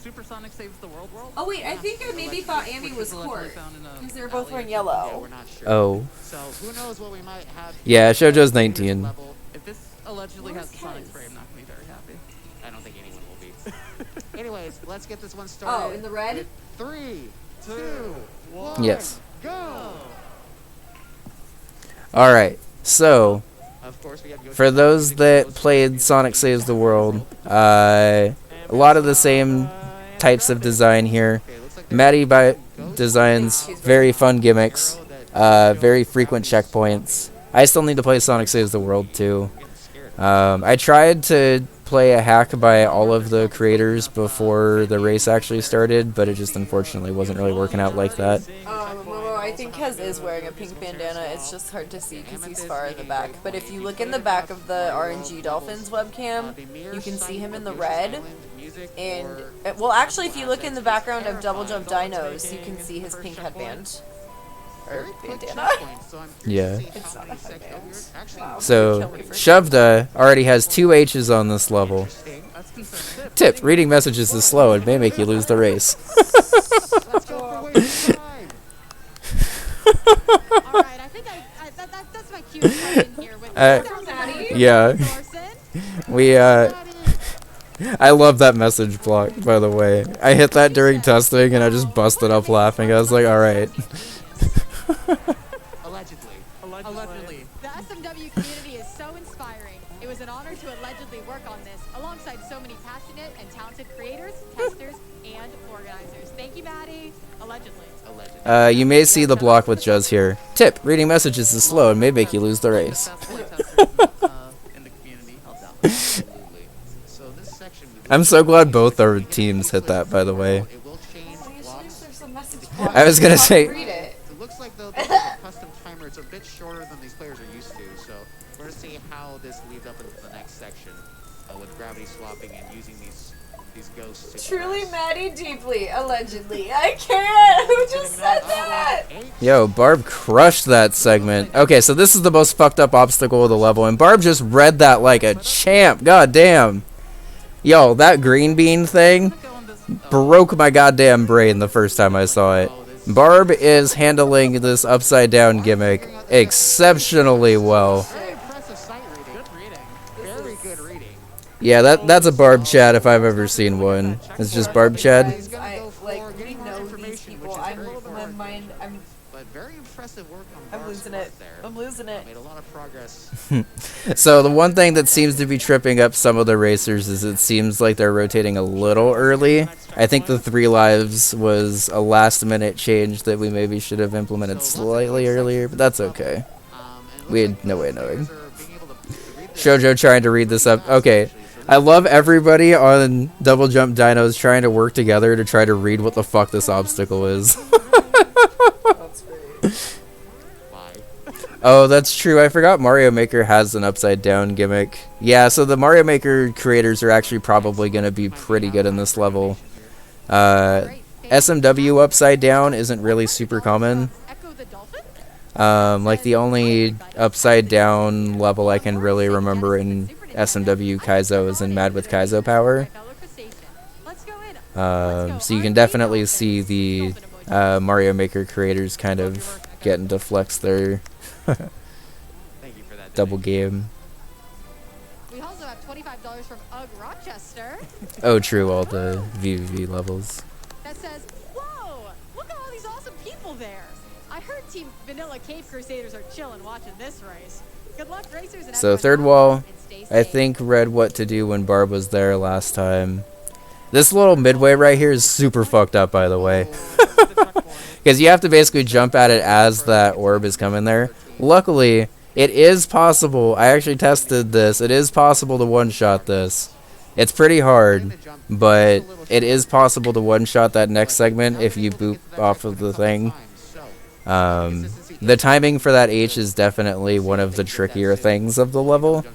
Supersonic Saves the World. Oh wait, I think I maybe thought Amy which was allegedly Court. found in a Because they were both alley or wearing something. Yeah, yellow. we're not sure. Oh. So who knows what we might have. Yeah, here Shoujo's at 19. this level. If this allegedly Where's has the Sonic Kez? spray, I'm not gonna be very happy. I don't think anyone will be. Anyways, let's get this one started. Oh, in the red? with 3, 2, 1. Yes. Go. Alright, so Of course, we have Yoshi for those Sonic that Ghost played Music Sonic Video. Saves the World, a lot of the same types of design here. Okay, looks like Maddie there's designs very fun gimmicks, very frequent checkpoints. I still need to play Sonic Saves the World too. I tried to play a hack by all of the creators before the race actually started, but it just unfortunately wasn't really working out like that. Momo, I think Kez is wearing a pink bandana. It's just hard to see because he's far in the back. But if you look in the back of the RNG Dolphins webcam, you can see him in the red. And, well, actually, if you look in the background of Double Jump Dinos, you can see his pink headband. Or bandana. Yeah. It's not a headband. Wow. So, Shovda already has 2 H's on this level. That's concerning. Tip, reading messages is slow and may make you lose the race. Let's go for Wade's time. All right, I think that's my cue to come in here with Maddie? Yeah. Thorson. I love that message block, by the way. I hit that during testing and I just busted up laughing. I was like, alright. Allegedly. Allegedly. The SMW community is so inspiring. It was an honor to allegedly work on this alongside so many passionate and talented creators, testers, and organizers. Thank you, Maddie. Allegedly. Allegedly. You may see the block with Juz here. Tip, reading messages is slow and may make you lose the race. That's play testers in the community helped out. Absolutely. So this section. I'm so glad both our teams hit that, by the way. It will change blocks. There's a message I was gonna say- Read it. It looks like though this is a custom timer. It's a bit shorter than these players are used to. So we're gonna see how this leads up into the next section with gravity swapping and using these ghosts. To Truly progress. Maddie deeply, allegedly. I can't! Who just said that? Yo, Barb crushed that segment. Okay, so this is the most fucked up obstacle of the level, and Barb just read that like a champ. God damn. Yo, that green bean thing broke my goddamn brain the first time I saw it. Barb is handling this upside down gimmick exceptionally well. Very impressive sight reading. Yeah, that's a Barb Chad if I've ever seen one. It's just Barb Chad. We know these people. My mind, But very impressive work on I'm Barb's losing part it. there. I'm losing it. Made a lot of progress. So the one thing that seems to be tripping up some of the racers is it seems like they're rotating a little early. I think the 3 lives was a last minute change that we maybe should have implemented slightly earlier, but that's okay. We had no way of knowing. Shoujo trying to read this up. Okay. I love everybody on Double Jump Dinos trying to work together to try to read what the fuck this obstacle is. That's great. Oh, that's true. I forgot Mario Maker has an upside down gimmick. Yeah, so the Mario Maker creators are actually probably going to be pretty good in this level. SMW upside down isn't really super common. Like the only upside down level I can really remember in SMW Kaizo is in Mad with Kaizo Power. So you can definitely see the Mario Maker creators kind of getting to flex their double game. We also have $25 from UGG Rochester. Oh, true, all the VVV levels. That says, whoa, look at all these awesome people there. I heard Team Vanilla Cave Crusaders are chilling watching this race. Good luck, racers. And So third wall, I think read what to do when Barb was there last time. This little midway right here is super fucked up, by the way. Because you have to basically jump at it as that orb is coming there. Luckily, it is possible. I actually tested this. It is possible to one-shot this. It's pretty hard, but it is possible to one-shot that next segment if you boop off of the thing. The timing for that H is definitely one of the trickier things of the level.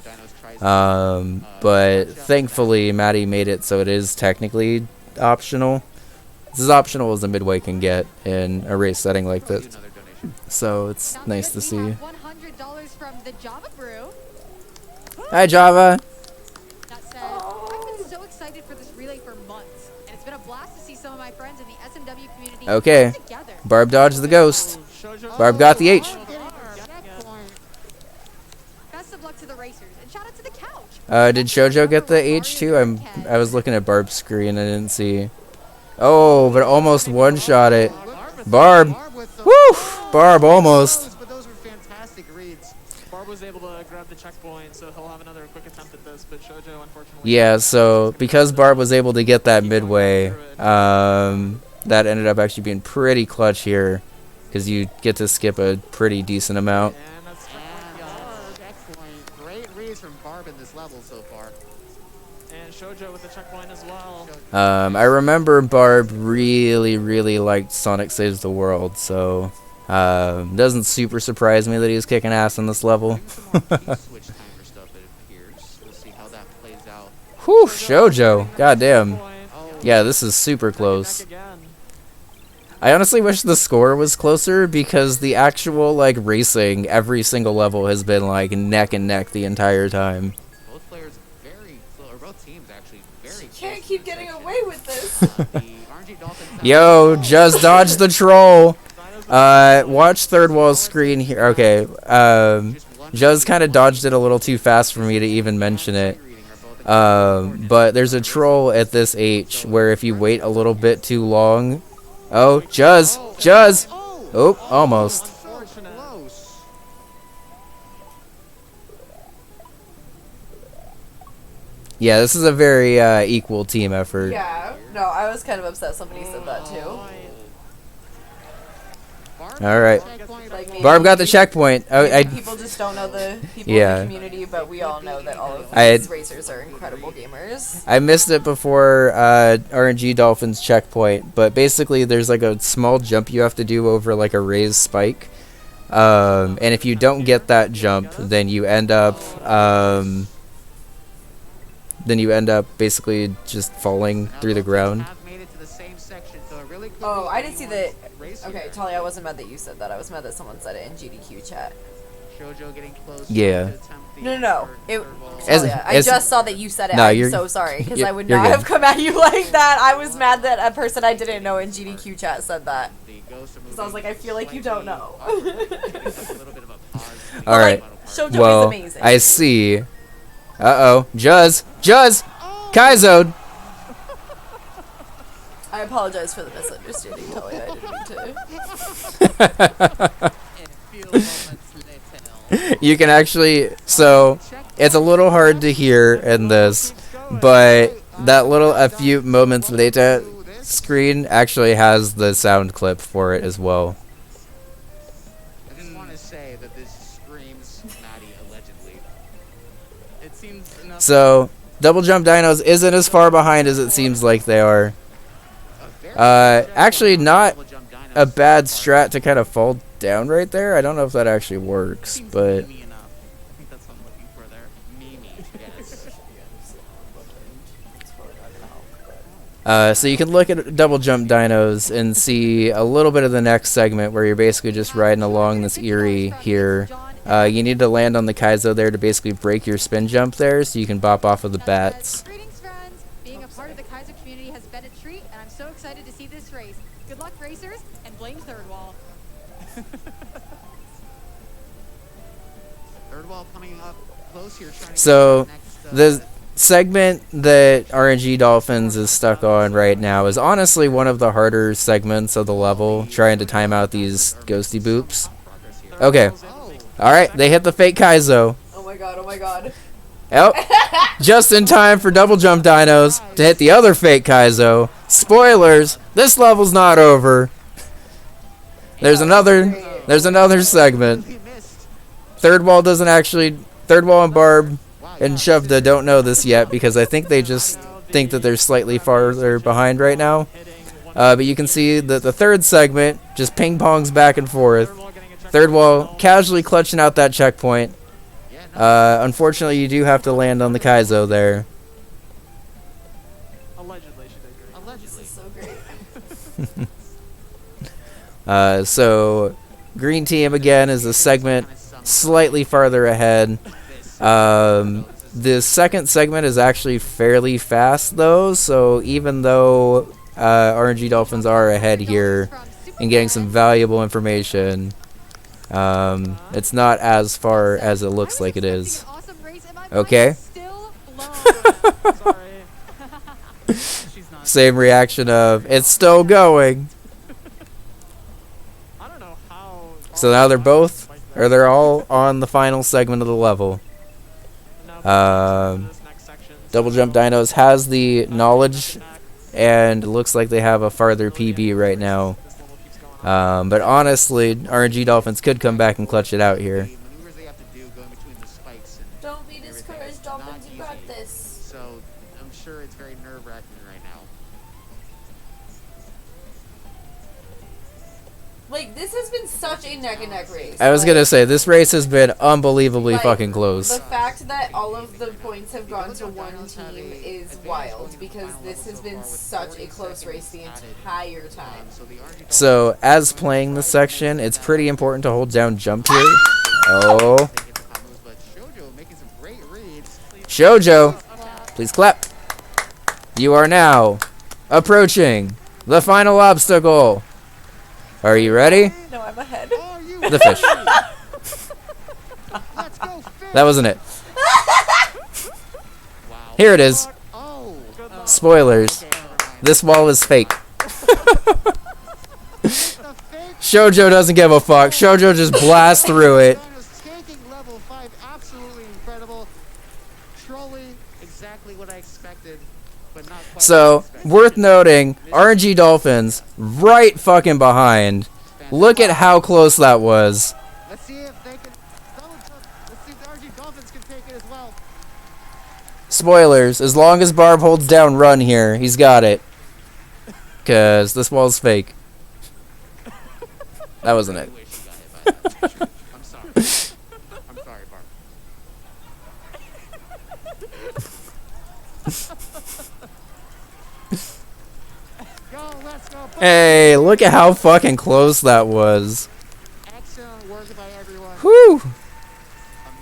But thankfully, Maddie made it so it is technically optional. It's as optional as a midway can get in a race setting like this. So it's nice to see. $100 from the Java Brew. Hi, Java. That says, I've been so excited for this relay for months, and it's been a blast to see some of my friends in the SMW community Okay. come together. Barb dodged the ghost. Barb got the H. Best of luck to the racers, and shout out to the couch. Did Shoujo get the H too? I was looking at Barb's screen. I didn't see. Oh, but almost one-shot it. Barb. Woo! Barb almost. But those were fantastic reads. Barb was able to grab the checkpoint, so he'll have another quick attempt at this, but Shoujo, unfortunately... Yeah, so because Barb was able to get that midway, that ended up actually being pretty clutch here, because you get to skip a pretty decent amount. And that's Excellent. Great reads from Barb in this level so far. And Shoujo with the checkpoint as well. I remember Barb really liked Sonic Saves the World, so doesn't super surprise me that he was kicking ass in this level. Switch timer stuff, it appears. We'll see how that plays out. Whew, Shoujo. Goddamn. Yeah, this is super close. I honestly wish the score was closer because the actual like racing every single level has been like neck and neck the entire time. Both players very close, or both teams actually very close. Can't keep getting away with this. The RNG Dolphins Yo, just dodge the troll. Watch third wall's screen here. Okay. Juz kind of dodged it a little too fast for me to even mention it. But there's a troll at this H where if you wait a little bit too long. Oh, Juz! Juz! Oh, almost. close. Yeah, this is a very equal team effort. Yeah. No, I was kind of upset somebody said that too. All right. Like maybe Barb got the checkpoint. people just don't know the people Yeah. in the community, but we all know that all of I- these racers are incredible gamers. I missed it before RNG Dolphins checkpoint, but basically there's like a small jump you have to do over like a raised spike. And if you don't get that jump, then you end up basically just falling through the ground. Have made it to the same section, so it really could Oh, be I didn't see that. race Okay, here. Talia, I wasn't mad that you said that. I was mad that someone said it in GDQ chat. Shoujo getting close. Yeah. to attempt the No. It, third wall. As- Talia, I as- just saw that you said it. No, I'm you're- so sorry because you're- I would you're not good. have come at you like that. I was mad that a person I didn't know in GDQ chat said that. The ghosts are So I was like, I feel like you don't know. slightly upward, giving us a little bit of a pause. All right. Shoujo is Well, amazing. I see. Uh-oh. Juz! Kaizo'd! I apologize for the misunderstanding, Tully. I didn't mean to. You can actually, so it's a little hard to hear in this, but that little a few moments later screen actually has the sound clip for it as well. I just want to say that this screams Maddie allegedly. It seems enough. So Double Jump Dinos isn't as far behind as it seems like they are. Actually not a bad strat to kind of fall down right there. I don't know if that actually works, Seems but memey enough. I think that's what I'm looking for there. Mimi, yes. so you can look at Double Jump Dinos and see a little bit of the next segment where you're basically just riding along this Erie here. You need to land on the Kaizo there to basically break your spin jump there so you can bop off of the bats. Greetings, friends. Being a part of the Kaiser community has been a treat, and I'm so excited to see this race. Good luck, racers, and blame Third Wall. Third wall coming up close here. Trying to So get the segment that RNG Dolphins is stuck on right now is honestly one of the harder segments of the level, trying to time out these ghosty boops. Okay. Alright, they hit the fake Kaizo. Oh my god, oh my god. Yep. Just in time for Double Jump Dinos to hit the other fake Kaizo. Spoilers, this level's not over. There's another segment. Third Wall and Barb and Shovda don't know this yet because I think they just think that they're slightly farther behind right now. But you can see that the third segment just ping pongs back and forth. Third Wall casually clutching out that checkpoint. Unfortunately, you do have to land on the Kaizo there. Allegedly, she did great. Allegedly. This is so great. So Green Team again is a segment slightly farther ahead. The second segment is actually fairly fast though, so even though RNG Dolphins are ahead here and getting some valuable information, it's not as far as it looks like it is. Okay. Same reaction of, it's still going. I don't know how. So now they're all on the final segment of the level. Double Jump Dinos has the knowledge, and it looks like they have a farther PB right now. But honestly, RNG Dolphins could come back and clutch it out here. Don't be discouraged, Dolphins, you got this. So I'm sure it's very nerve-wracking right now. Like, this has been such a neck-and-neck race. I was gonna say, this race has been unbelievably fucking close. The fact that all of the points have gone to one team is wild, because this has been such a close race the entire time. So, as playing this section, it's pretty important to hold down jump here. Oh. Shoujo, please clap. You are now approaching the final obstacle. Are you ready? No, I'm ahead. The fish. That wasn't it. Here it is. Spoilers. This wall is fake. Shoujo doesn't give a fuck. Shoujo just blasts through it. Taking level 5, absolutely incredible. Trolling exactly what I expected, but not quite. So, worth noting, RNG Dolphins right fucking behind. Look at how close that was. Let's see if they can. Let's see if the RNG Dolphins can take it as well. Spoilers, as long as Barb holds down run here, he's got it. Cause this wall's fake. That wasn't it. I'm sorry. I'm sorry, Barb. Go, let's go. Hey, look at how fucking close that was. Excellent work by everyone. Whew.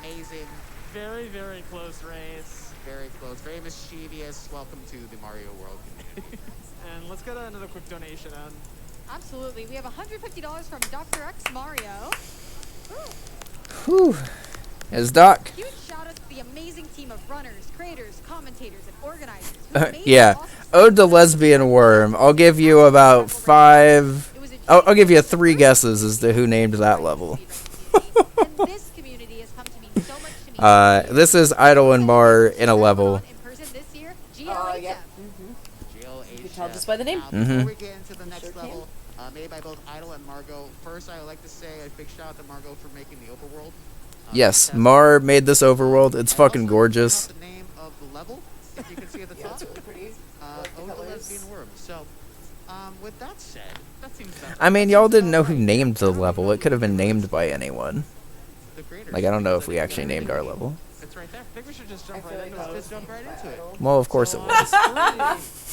Amazing. Very, very close race. Very close. Very mischievous. Welcome to the Mario World community. And let's get another quick donation on. Absolutely. We have $150 from Dr. X Mario. Whew. Is Doc. Huge shout out to the amazing team of runners, creators, commentators, and organizers who made Yeah. this awesome Ode to Lesbian Worm. I'll give you about 5. I'll give you 3 guesses as to who named that level. And this community has come to mean so much to me. This is Idol and Mar in a level. In person this year, Oh, yeah. GLHF. You can tell just by the name. Before we get into the next Sure can. level, made by both Idol and Margot. First, I would like to say a big shout out to Margot for making the overworld. Yes, Mar made this overworld. It's fucking gorgeous. The name of the level, if you can see at the Yeah, top. it's really pretty. I like the Ode to colors. Lesbian Worm. So, with that said, That seems better. I mean, y'all didn't know who named the level. It could have been named by anyone. the creators. Like, I don't know if we actually named our level. It's right there. I think we should just I jump feel right like into that it. was jump right by into it. Idol. Well, of course it was.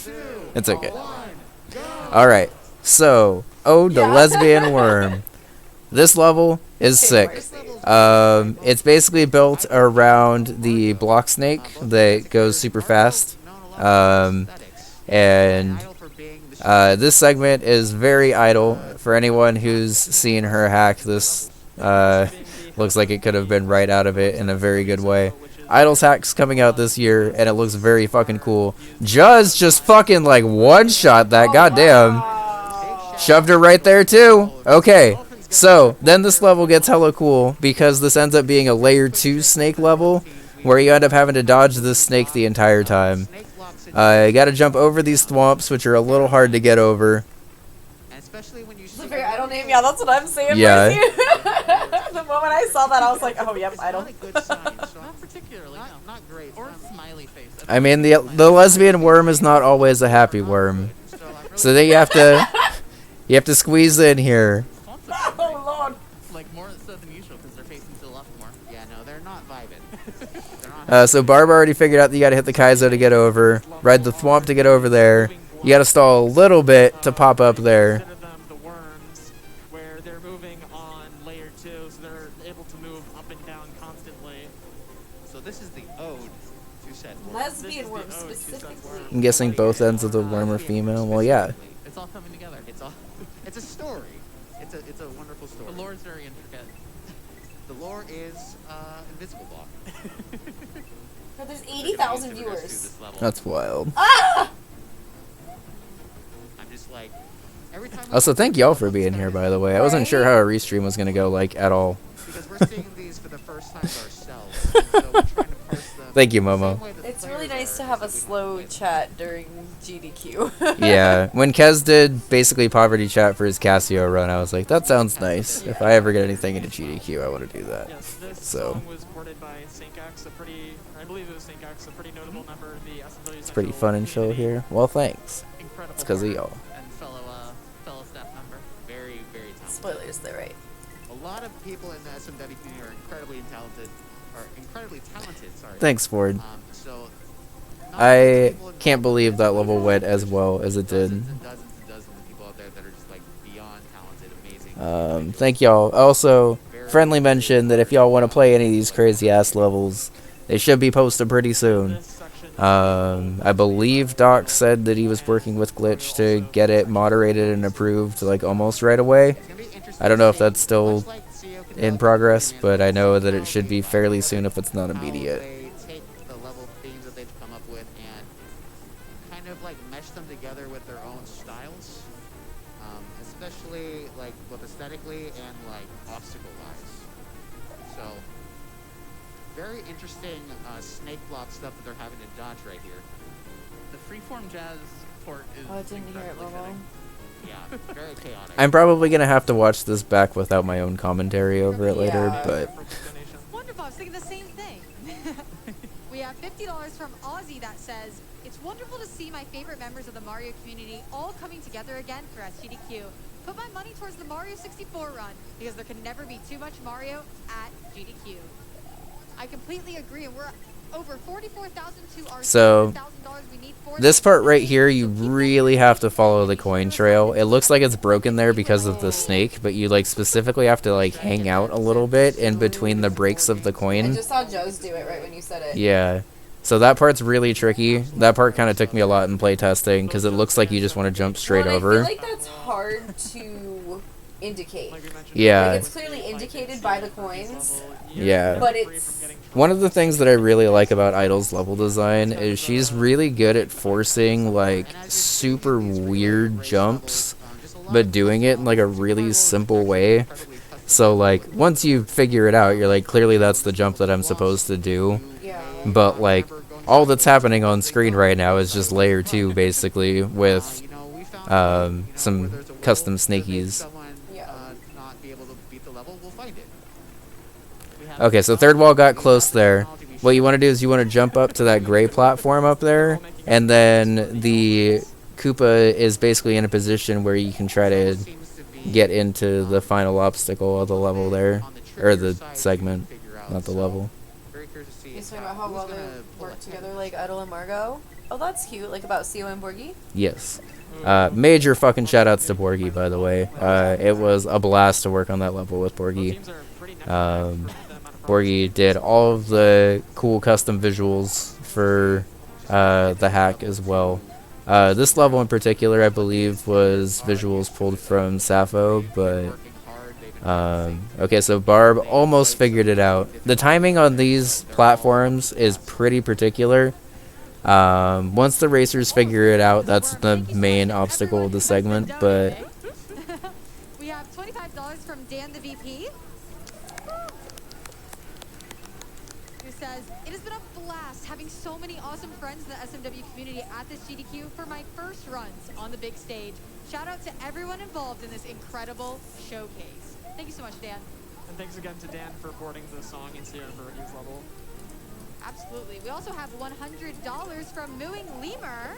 3, 2, It's okay. 1, go! Alright, so, Ode to Yeah. Lesbian Worm. This level is sick. It's basically built around the block snake that goes super fast. And this segment is very Idle. For anyone who's seen her hack, this looks like it could have been right out of it in a very good way. Idle's hack's coming out this year, and it looks very fucking cool. Juz just fucking like one-shot that, goddamn. Shoved her right there too. Okay, so then this level gets hella cool because this ends up being a layer 2 snake level where you end up having to dodge this snake the entire time. You gotta jump over these thwomps, which are a little hard to get over. Especially when you It's a very Idol name. Yeah, that's what I'm saying. Yeah. Marcy. The moment I saw that, I was like, oh, yep, Idol. not a good sign. So Not particularly, no. not great. Or smiley face. I mean, the lesbian worm is not always a happy worm, So I really so then you have to squeeze in here. Oh, Lord. Like more so than usual because they're facing to the left more. yeah, no, they're not vibing. They're not So Barb already figured out that you gotta hit the Kaizo to get over, ride the thwomp to get over there. You gotta stall a little bit to pop up there. Consider them the worms, where they're moving on layer 2, so they're able to move up and down constantly. So this is the ode to said worm. Lesbian worm, This is the ode to said specifically. worm. I'm guessing both ends of the worm are female. Well, yeah. It's all coming together. It's a story. It's a wonderful story. The lore is very intricate. The lore is invisible block. But there's 80,000 viewers. This level. That's wild. Ah! I'm just like every time. Also, thank y'all for being here, by the way. I wasn't sure how a restream was gonna go, like, at all. Because we're seeing these for the first time ourselves. So we're trying to parse them Thank you, the same Momo. way that the It's really players nice are, to have a except we slow don't play. chat during GDQ. Yeah, when Kez did basically poverty chat for his Casio run, I was like, that sounds nice. If I ever get anything into GDQ, I want to do that. Yes, this So. song was ported by Syncax, I believe it was Syncax, a pretty notable member of the SMW It's pretty fun and chill here. Well, thanks. Incredible. It's because of work. y'all. And fellow staff member. Very, very talented. Spoilers, they're right. A lot of people in the SMW community are incredibly talented. Sorry. Thanks, Ford. So not I many people in can't the believe that SMW level went as well as it did. Dozens and dozens and dozens of people out there that are just like beyond talented, amazing. Thank y'all. Also, friendly mention that if y'all want to play any of these crazy ass levels, they should be posted pretty soon. This section I believe Doc said that he was working with Glitch to get it moderated and approved like almost right away. It's gonna be interesting I don't know to if that's see, still much like CO can in develop progress, and but I know that it how should be they fairly develop soon if it's not how immediate. They take the level themes that they've come up with and kind of like mesh them together with their own styles, especially like both aesthetically and like obstacle wise. So very interesting snake block stuff that they're having to dodge right here. The freeform jazz port is Oh, I didn't hear it, incredibly Momo. fitting. Yeah, very chaotic. I'm probably gonna have to watch this back without my own commentary over it later, Yeah. but donation. Wonderful. I was thinking the same thing. We have $50 from Ozzy that says, "It's wonderful to see my favorite members of the Mario community all coming together again for SGDQ. Put my money towards the Mario 64 run because there can never be too much Mario at GDQ." I completely agree, and we're over 44,000 to our So, $100,000 we need for this that. part right here, you really have to follow the coin trail. It looks like it's broken there because of the snake, but you like specifically have to like hang out a little bit in between the breaks of the I coin. just saw Joe's do it right when you said it. Yeah. So that part's really tricky. That part kind of took me a lot in playtesting because it looks like you just want to jump straight Well, and over. I feel like that's hard to indicate. Like we mentioned. Yeah. Like, it's clearly indicated by the coins, Yeah. but it's... One of the things that I really like about Idol's level design is she's really good at forcing like super weird jumps, but doing it in like a really simple way. So like once you figure it out, you're like, clearly that's the jump that I'm supposed to do. Yeah. But like all that's happening on screen right now is just layer 2 basically with some custom snakies. Okay, so third wall got close there. What you want to do is you want to jump up to that gray platform up there, and then the Koopa is basically in a position where you can try to get into the final obstacle of the level there, or the segment, not the level. You're talking about how well they work together, like Idol and Margot? Oh, that's cute, like about CO and Borgie? Yes. Major fucking shoutouts to Borgie, by the way. It was a blast to work on that level with Borgie. Borgie did all of the cool custom visuals for the hack as well. This level in particular, I believe, was visuals pulled from Sappho, but... okay, so Barb almost figured it out. The timing on these platforms is pretty particular. Once the racers figure it out, that's the main obstacle of the segment, but... We have $25 from Dan the VP. Who says, it has been a blast having so many awesome friends in the SMW community at this GDQ for my first runs on the big stage. Shout out to everyone involved in this incredible showcase. Thank you so much, Dan. And thanks again to Dan for boarding the song in Sierra Birdie's level. Absolutely. We also have $100 from Mooing Lemur.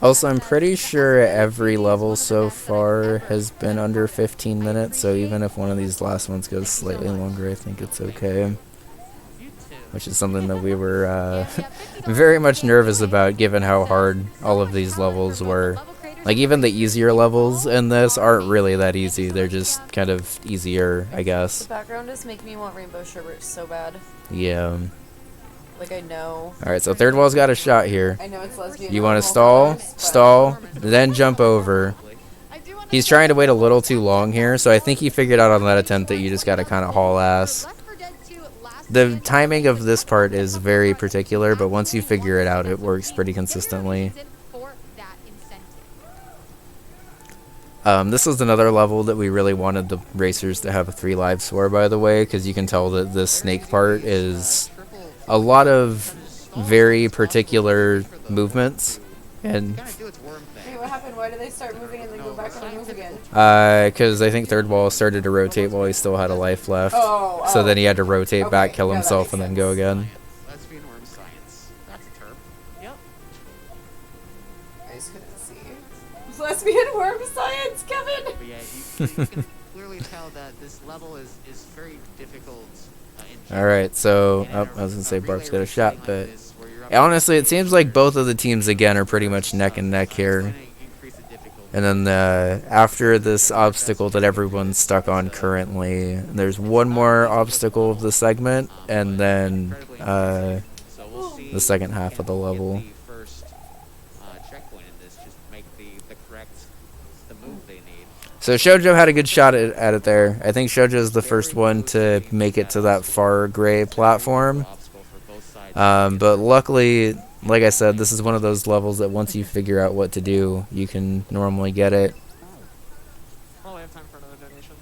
Also, I'm pretty sure every level so far has been under 15 minutes, so even if one of these last ones goes slightly longer, I think it's okay. Which is something that we were very much nervous about, given how hard all of these levels were. Like, even the easier levels in this aren't really that easy, they're just kind of easier, I guess. The background is making me want Rainbow Sherbet so bad. Yeah. Like, I know. Alright, so third wall's got a shot here. I know it's lesbian. You want to stall, then jump over. He's trying to wait a little too long here, so I think he figured out on that attempt that you just gotta kind of haul ass. The timing of this part is very particular, but once you figure it out, it works pretty consistently. This was another level that we really wanted the racers to have 3 lives for, by the way, because you can tell that this snake part is a lot of very particular movements. And Wait, what happened? Why did they start moving and then go back and then move again? because I think third wall started to rotate while he still had a life left. So then he had to rotate back, kill himself, and then go again. Lesbian worm science. That's a term. Yep. I just couldn't see. Lesbian worm science, Kevin! But yeah, you can clearly tell that this level is very difficult. Alright, so... I was going to say Barb's got a shot, but... honestly, it seems like both of the teams, again, are pretty much neck and neck here. And then after this obstacle that everyone's stuck on currently, there's one more obstacle of the segment, and then the second half of the level. So Shoujo had a good shot at it there. I think Shoujo's the first one to make it to that far gray platform. But luckily, like I said, this is one of those levels that once you figure out what to do, you can normally get it. Oh, we have time for another donation.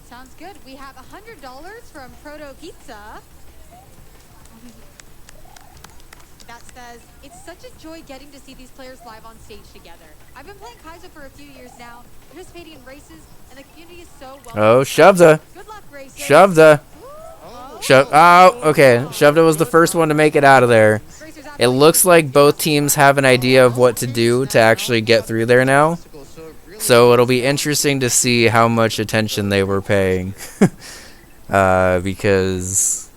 Sounds good. We have $100 from Proto Pizza. That says, it's such a joy getting to see these players live on stage together. I've been playing Kaizo for a few years now, participating in races, and the community is so well. Oh, Shovda! Good luck, racers. Shovda! Oh, okay. Shovda was the first one to make it out of there. It looks like both teams have an idea of what to do to actually get through there now. So it'll be interesting to see how much attention they were paying. Because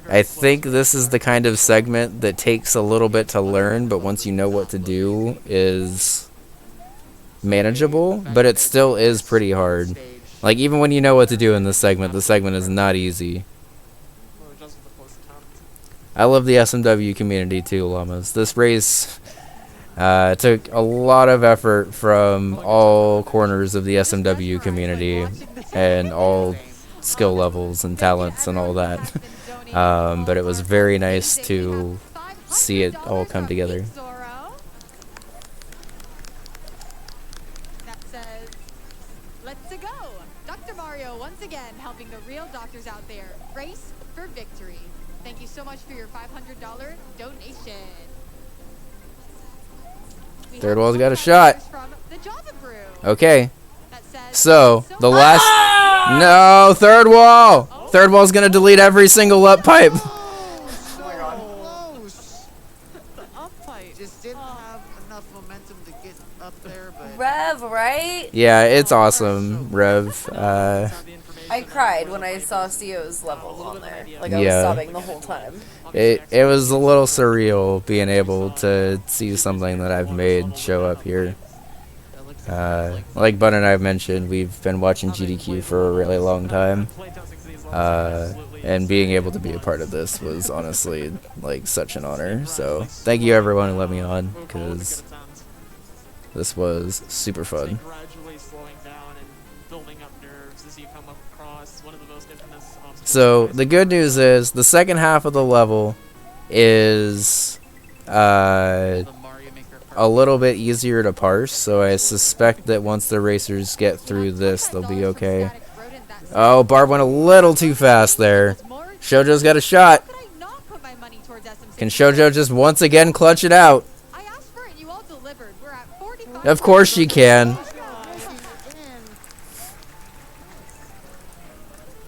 I think this is the kind of segment that takes a little bit to learn, but once you know what to do is manageable, but it still is pretty hard. Like, even when you know what to do in this segment, the segment is not easy. I love the SMW community too, Llamas. This race, It took a lot of effort from all corners of the SMW community and all skill levels and talents and all that. But it was very nice to see it all come together. That says, let's go. Dr. Mario once again helping the real doctors out there. Race for victory. Thank you so much for your $500 donation. Third wall's got a shot. From the Java Brew. Okay. That says, So, the last... No! Third wall! Third wall's gonna delete every single up pipe. Oh my god. Close. The up fight. Just didn't have enough momentum to get up there, but... Rev, right? Yeah, it's awesome, Rev. I cried when I saw CO's levels on there. Like, I was Yeah. sobbing the whole time. It was a little surreal being able to see something that I've made show up here. Like Bud and I have mentioned, we've been watching GDQ for a really long time. And being able to be a part of this was honestly like such an honor. So thank you everyone who let me on, because this was super fun. Gradually slowing down and building up nerves as you come across one of the most infamous obstacles. So the good news is the second half of the level is The Mario Maker a little bit easier to parse, so I suspect that once the racers get through this, they'll be okay. Oh, Barb went a little too fast there. Shoujo's got a shot. Can Shoujo just once again clutch it out? I asked for it, you all delivered. We're at 45. Of course she can.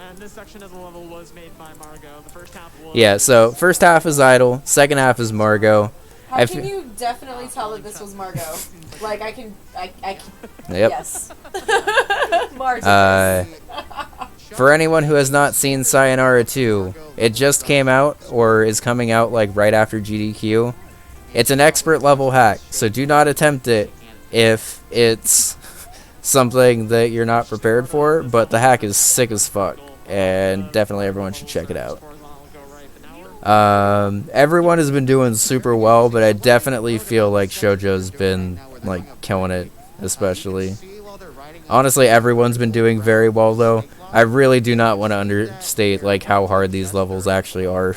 And this section of the level was made by Margot. The first half was... Yeah, so first half is Idol, second half is Margot. How can you definitely tell that this was Margot? Like, I can Yep. yes. Martin. For anyone who has not seen Sayonara 2, it just came out, or is coming out like right after GDQ. It's an expert level hack, so do not attempt it if it's something that you're not prepared for, but the hack is sick as fuck, and definitely everyone should check it out. Everyone has been doing super well, but I definitely feel like Shoujo's been like killing it, especially. Honestly, everyone's been doing very well though. I really do not want to understate like how hard these levels actually are.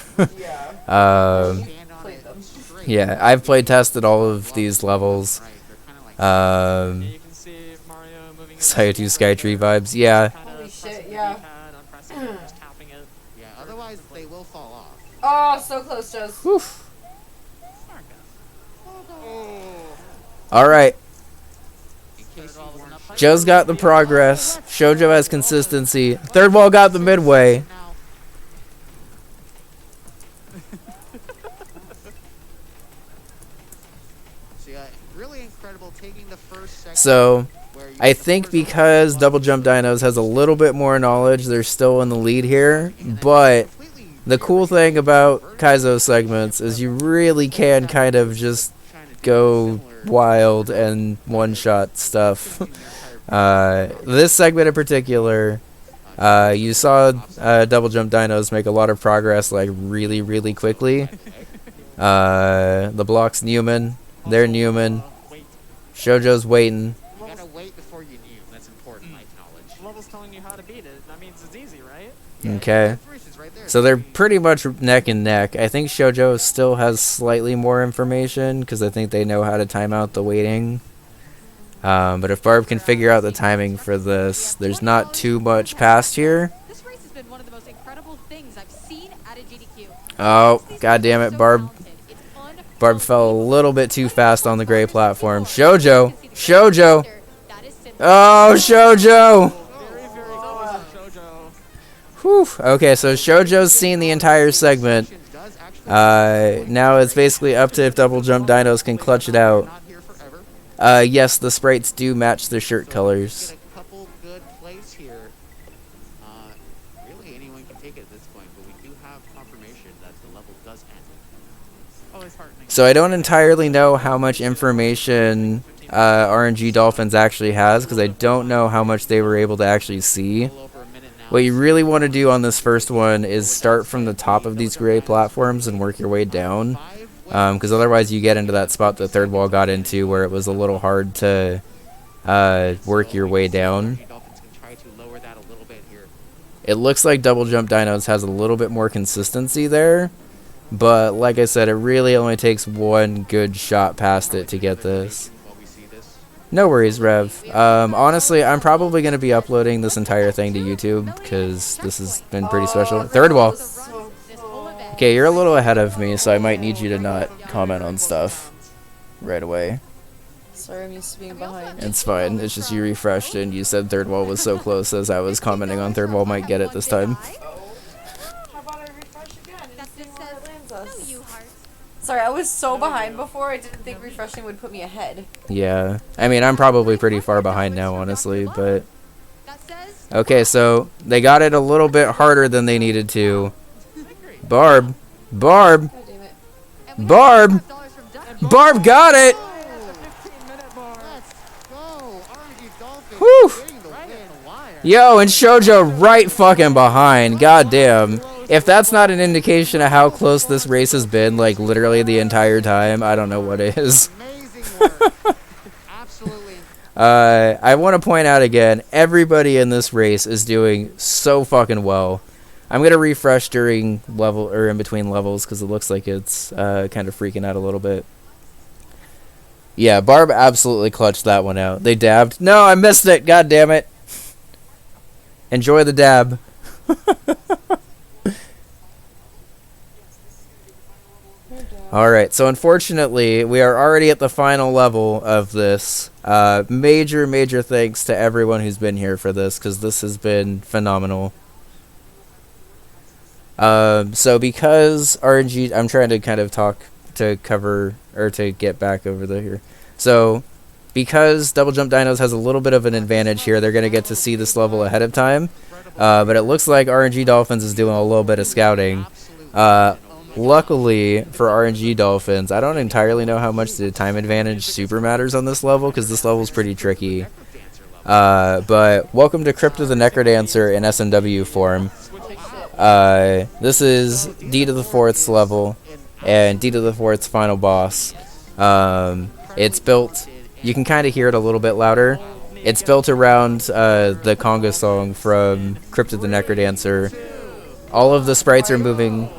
Yeah, I've played tested all of these levels. Sayotu Skytree vibes, yeah. Holy shit, yeah. Yeah, otherwise they will fall off. Oh, so close, Joes. Woof. Alright. Joe's got the progress. Shoujo has consistency. Third wall got the midway. Really incredible taking the first second. So, I think because Double Jump Dinos has a little bit more knowledge, they're still in the lead here. But the cool thing about Kaizo segments is you really can kind of just go wild and one-shot stuff. This segment in particular, you saw Double Jump Dinos make a lot of progress like really, really quickly. The block's Newman. They're Newman. Shoujo's waiting. You gotta wait before you knew. That's important life knowledge. Level's telling you how to beat it. That means it's easy, right? Okay. So they're pretty much neck and neck. I think Shoujo still has slightly more information because I think they know how to time out the waiting. But if Barb can figure out the timing for this, there's not too much past here. This race has been one of the most incredible things I've seen at a GDQ. Oh, god damn it, Barb. Barb fell a little bit too fast on the gray platform. Shoujo! Shoujo! Oh, Shoujo! Very, very close to Shoujo. Whew. Okay, so Shoujo's seen the entire segment. Now it's basically up to if Double Jump Dinos can clutch it out. Yes, the sprites do match the shirt colors. Get a couple good plays here. Really, anyone can take it at this point, but we do have confirmation that the level does end. Always heartening. So I don't entirely know how much information RNG Dolphins actually has, because I don't know how much they were able to actually see. What you really want to do on this first one is start from the top of these gray platforms and work your way down. because otherwise you get into that spot the third wall got into where it was a little hard to work your way down. It looks like Double Jump Dinos has a little bit more consistency there, but like I said, it really only takes one good shot past it to get this. No worries, Rev. Honestly, I'm probably going to be uploading this entire thing to YouTube because this has been pretty special. Third wall. Okay, you're a little ahead of me, so I might need you to not comment on stuff right away. Sorry, I'm used to being behind. It's fine. It's just you refreshed and you said third wall was so close as I was commenting on third wall might get it this time. How about I refresh again and see where it lands us? Sorry, I was so behind before, I didn't think refreshing would put me ahead. Yeah. I mean, I'm probably pretty far behind now, honestly, but... Okay, so they got it a little bit harder than they needed to. Barb! Barb! God damn it. Barb! Barb got it! Whew! Yo, and Shoujo right fucking behind. God damn. If that's not an indication of how close this race has been, like, literally the entire time, I don't know what is. I want to point out again, everybody in this race is doing so fucking well. I'm going to refresh during level, or in between levels, because it looks like it's kind of freaking out a little bit. Yeah, Barb absolutely clutched that one out. They dabbed. No, I missed it. God damn it. Enjoy the dab. Alright, so unfortunately, we are already at the final level of this. Major thanks to everyone who's been here for this, because this has been phenomenal. So because RNG, I'm trying to kind of talk to cover, or to get back over the here. So, because Double Jump Dinos has a little bit of an advantage here, they're going to get to see this level ahead of time. But it looks like RNG Dolphins is doing a little bit of scouting. Luckily for RNG Dolphins, I don't entirely know how much the time advantage super matters on this level, because this level is pretty tricky. But welcome to Crypto the Necrodancer in SMW form. This is D to the 4th's level, and D to the 4th's final boss. It's built, you can kind of hear it a little bit louder. It's built around the conga song from Crypto the Necrodancer. All of the sprites are moving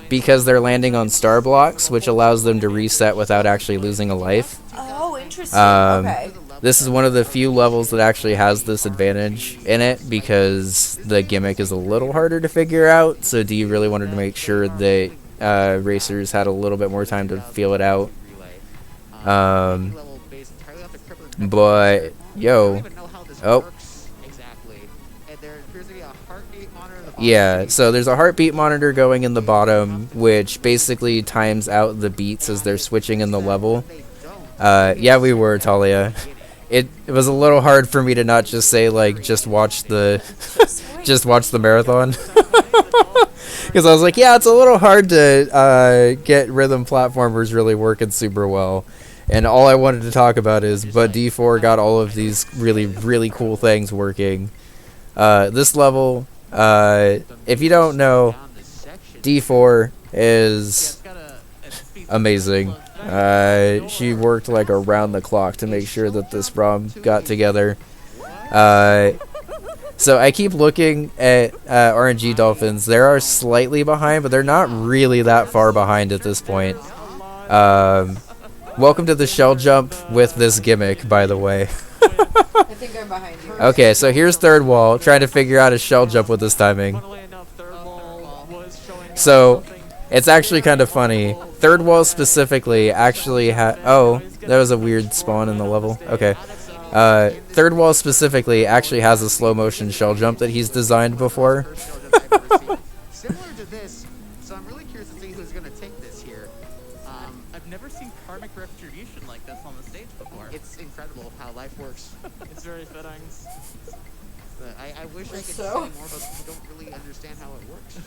because they're landing on star blocks, which allows them to reset without actually losing a life. Oh, interesting. Okay. This is one of the few levels that actually has this advantage in it, because the gimmick is a little harder to figure out, so D really wanted to make sure that racers had a little bit more time to feel it out. But, yo. Oh. Yeah, so there's a heartbeat monitor going in the bottom, which basically times out the beats as they're switching in the level. Yeah, we were, Talia. It was a little hard for me to not just say, like, just watch the marathon. Because I was like, yeah, it's a little hard to get rhythm platformers really working super well. And all I wanted to talk about is, but D4 got all of these really cool things working. This level, if you don't know, D4 is amazing. She worked like around the clock to make sure that this ROM got together. So I keep looking at RNG Dolphins. They are slightly behind, but they're not really that far behind at this point. Welcome to the shell jump with this gimmick, by the way. I think I'm behind you. Okay, so here's third wall, trying to figure out a shell jump with this timing. So, it's actually kind of funny. Third wall specifically actually oh, that was a weird spawn in the level. Okay. Third wall specifically actually has a slow motion shell jump that he's designed before. Similar to this, so I'm really curious to see who's going to take this here. I've never seen karmic retribution like this on the stage before. It's incredible how life works. It's very fitting. I wish I could say So? more, but we don't really understand how it works.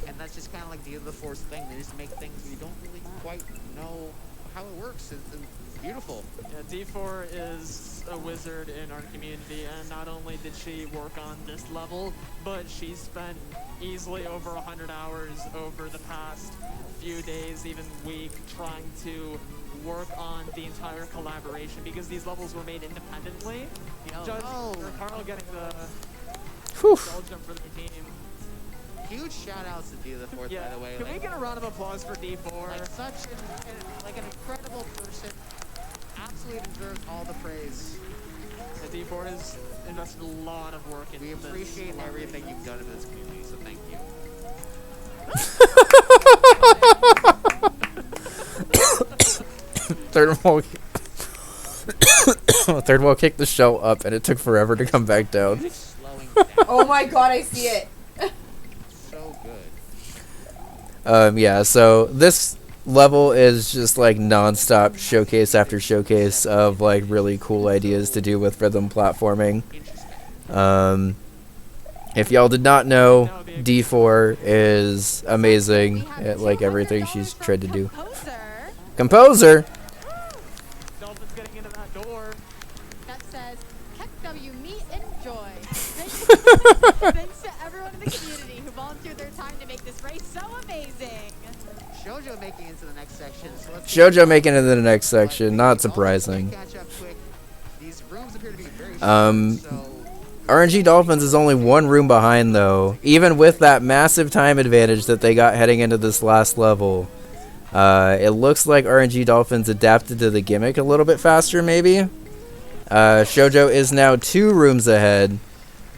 And that's just kind of like the other force thing. They just make things you don't really quite know how it works. It's beautiful. Yeah, D4 is a wizard in our community, and not only did she work on this level, but she spent easily over 100 hours over the past few days, even week, trying to work on the entire collaboration, because these levels were made independently. Judge Carl getting the Belgium for the team. Huge shout outs to D4, by the way. Can we get a round of applause for D4? Like such an incredible person. Absolutely deserves all the praise. The D4 has invested a lot of work in this. We appreciate everything you've done in this community, so thank you. Third wall kicked the shell up, and it took forever to come back down. Oh my god, I see it. So good. Yeah, so this level is just like non-stop showcase after showcase of like really cool ideas to do with rhythm platforming. If y'all did not know, D4 is amazing at like everything she's tried to do. Composer! Dolphin's getting into that door. That says, Heck W, meet and joy. Thanks to everyone in the community who volunteered their time to make this race so amazing. Shoujo making it into the next section. So Shoujo making it into the next section, not surprising. These rooms appear to be very RNG Dolphins is only one room behind though, even with that massive time advantage that they got heading into this last level. It looks like RNG Dolphins adapted to the gimmick a little bit faster maybe. Shoujo is now 2 rooms ahead.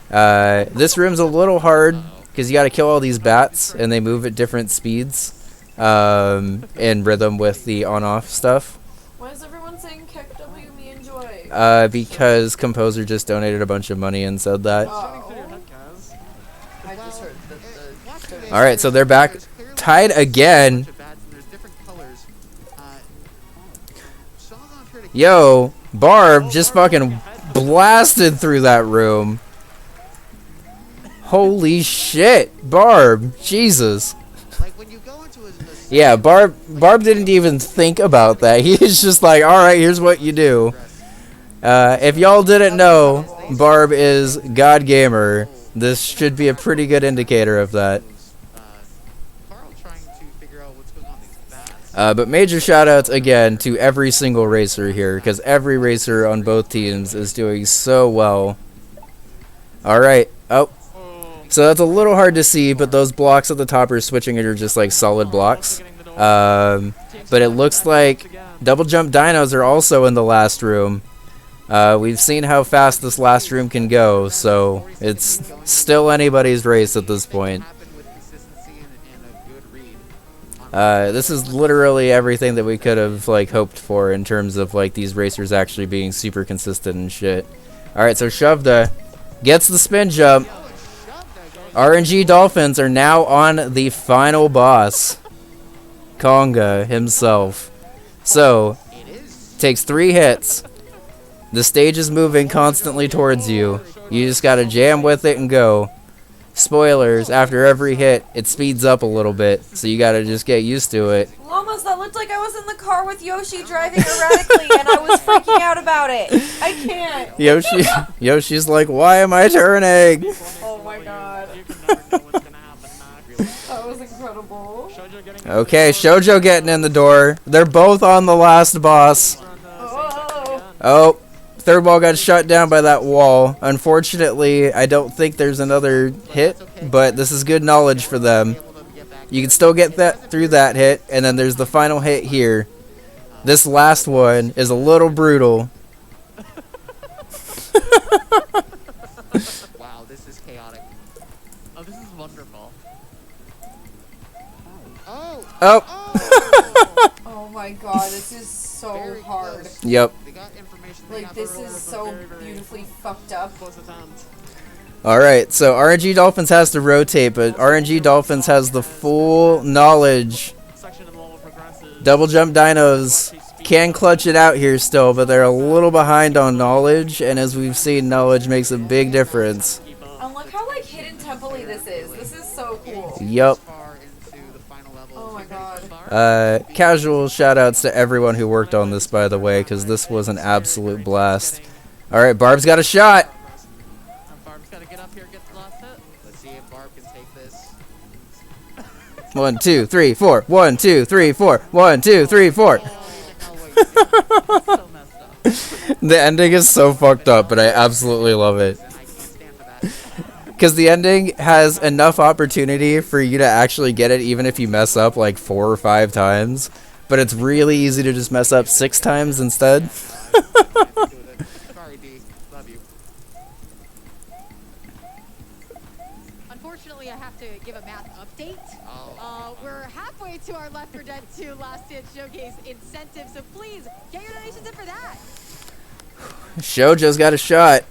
This room's a little hard because you got to kill all these bats and they move at different speeds in rhythm with the on-off stuff. Why is everyone saying Keck W, me and joy? Because Composer just donated a bunch of money and said that. I just heard the Alright, so they're back tied again. Yo, Barb just fucking blasted through that room. Holy shit, Barb, Jesus. Yeah, Barb didn't even think about that. He's just like, alright, here's what you do. If y'all didn't know, Barb is God Gamer. This should be a pretty good indicator of that. But major shoutouts again to every single racer here, because every racer on both teams is doing so well. Alright, oh. So that's a little hard to see, but those blocks at the top are switching and are just like solid blocks. But it looks like double jump dinos are also in the last room. We've seen how fast this last room can go, so it's still anybody's race at this point. This is literally everything that we could have like hoped for in terms of like these racers actually being super consistent and shit. Alright, so Shovda gets the spin jump. RNG Dolphins are now on the final boss, Konga himself. So, takes 3 hits. The stage is moving constantly towards you. You just gotta jam with it and go. Spoilers, after every hit, it speeds up a little bit, so you gotta just get used to it. Llamas, that looked like I was in the car with Yoshi driving erratically, and I was freaking out about it. I can't. Yoshi's like, why am I turning? Oh my god. That was incredible. Okay, Shoujo getting in the door. They're both on the last boss. Oh, third wall got shut down by that wall. Unfortunately, I don't think there's another hit, but this is good knowledge for them. You can still get that through that hit, and then there's the final hit here. This last one is a little brutal. Wow, this is chaotic. Oh, this is wonderful. Oh. Oh my god, this is so hard. Yep. Like, this is so beautifully fucked up. Alright, so RNG Dolphins has to rotate, but RNG Dolphins has the full knowledge. Double jump dinos can clutch it out here still, but they're a little behind on knowledge, and as we've seen, knowledge makes a big difference. And look how, like, hidden temple-y this is. This is so cool. Yup. Oh my god. Casual shoutouts to everyone who worked on this, by the way, because this was an absolute blast. Alright, Barb's got a shot! Barb's got to get up here, get the last hit. Let's see if Barb can take this. 1, 2, 3, 4. 1, 2, 3, 4. 1, 2, 3, 4. So messed up. The ending is so fucked up, but I absolutely love it. I can't stand for that. Because the ending has enough opportunity for you to actually get it, even if you mess up like 4 or 5 times. But it's really easy to just mess up 6 times instead. Sorry, D. Love you. Unfortunately, I have to give a math update. Oh. We're halfway to our Left 4 Dead 2 Last Stand Showcase incentive, so please get your donations in for that. Shoujo's got a shot.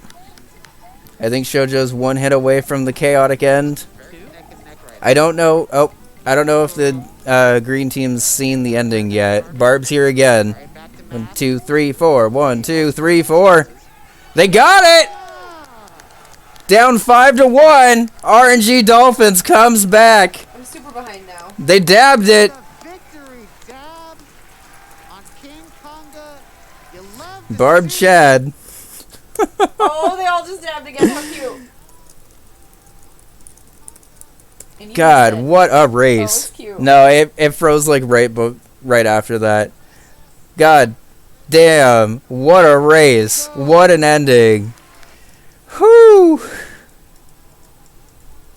I think Shoujo's 1 hit away from the chaotic end. Very neck and neck right I don't know. Oh, I don't know if the green team's seen the ending yet. Barb's here again. Right back to 1, Matt. 2, 3, 4. 1, 2, 3, 4. They got it! Down 5 to 1. RNG Dolphins comes back. I'm super behind now. They dabbed it. The victory dab on King Konga. You love to Barb see Chad. Oh, they all just dabbed again. How cute. And you God, said- what a Oh, race. it's cute. No, it froze like right after that. God damn, what a race. What an ending. Whew.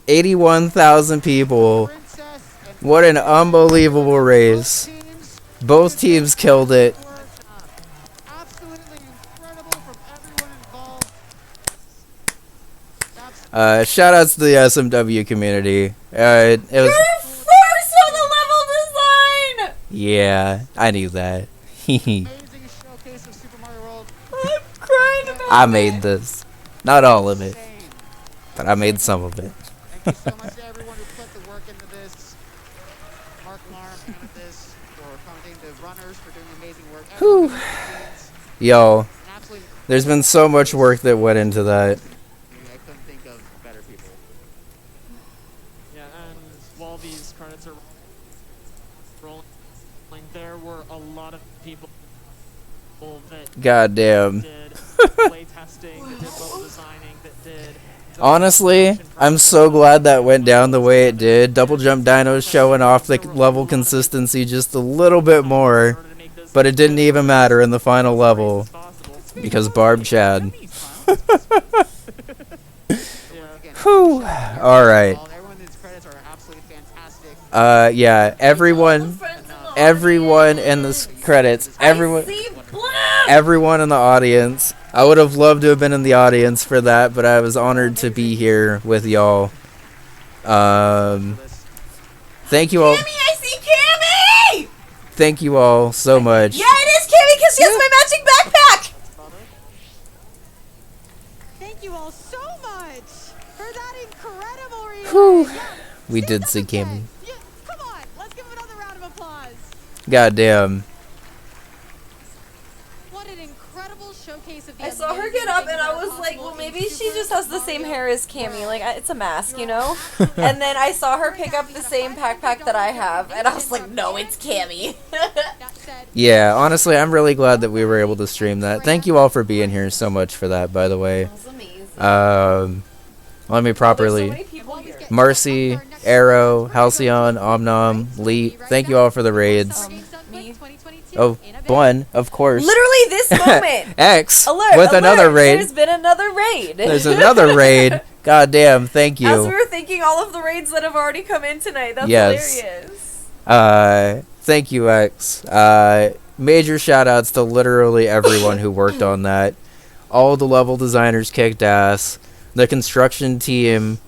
81,000 people. Princess and What an unbelievable race. teams. Both teams killed it. Absolutely incredible from everyone involved. Shout outs to the SMW community. It was, You're first on the level design! yeah, I knew that. Amazing showcase of Super Mario World. I'm crying about I it. made this. Not all of it, Insane. but I made some of it. Thank you so much to everyone who put the work into this. Mark Marm, Amethyst, for commenting, the runners for doing amazing work. Whew. Everyone behind the scenes, Yo, an absolute, there's been so much work that went into that. I couldn't think of better people. Yeah, and while these credits are rolling, there were a lot of people that God damn. did play testing, that did level designing, that did. Honestly, I'm so glad that went down the way it did. Double Jump Dino's showing off the level consistency just a little bit more, but it didn't even matter in the final level because Barb Chad. Whew. Alright. Everyone in these credits are absolutely fantastic. Yeah, everyone in the credits, everyone in the audience. I would have loved to have been in the audience for that, but I was honored to be here with y'all. Thank you all. Cammy, I see Cammy! Thank you all so much. Yeah, it is Cammy because she has my matching backpack! Thank you all so much for that incredible reunion. Whew. Yeah, We stand did up see again. Cammy. Yeah, come on, let's give him another round of applause. Goddamn. What an incredible showcase of the I saw her amazing get up things and that I are was like, possible well, in maybe she Super just has the same Mario hair as Cammy. World. Like, it's a mask, you know? And then I saw her pick up the same backpack that I have, and I was like, no, it's Cammy. That said, Yeah, honestly, I'm really glad that we were able to stream that. Thank you all for being here so much for that, by the way. That's amazing. Let me There's so properly. many people here. Marcy, Arrow, Halcyon, Omnom, Lee, thank you all for the raids. Me. Oh, one, of course. Literally this moment. X Alert, with alert, another raid. There's been another raid. There's another raid. Goddamn, thank As we you. were thinking all of the raids that have already come in tonight. That's Yes. hilarious. Thank you, X. Major shout outs to literally everyone who worked on that. All the level designers kicked ass. The construction team.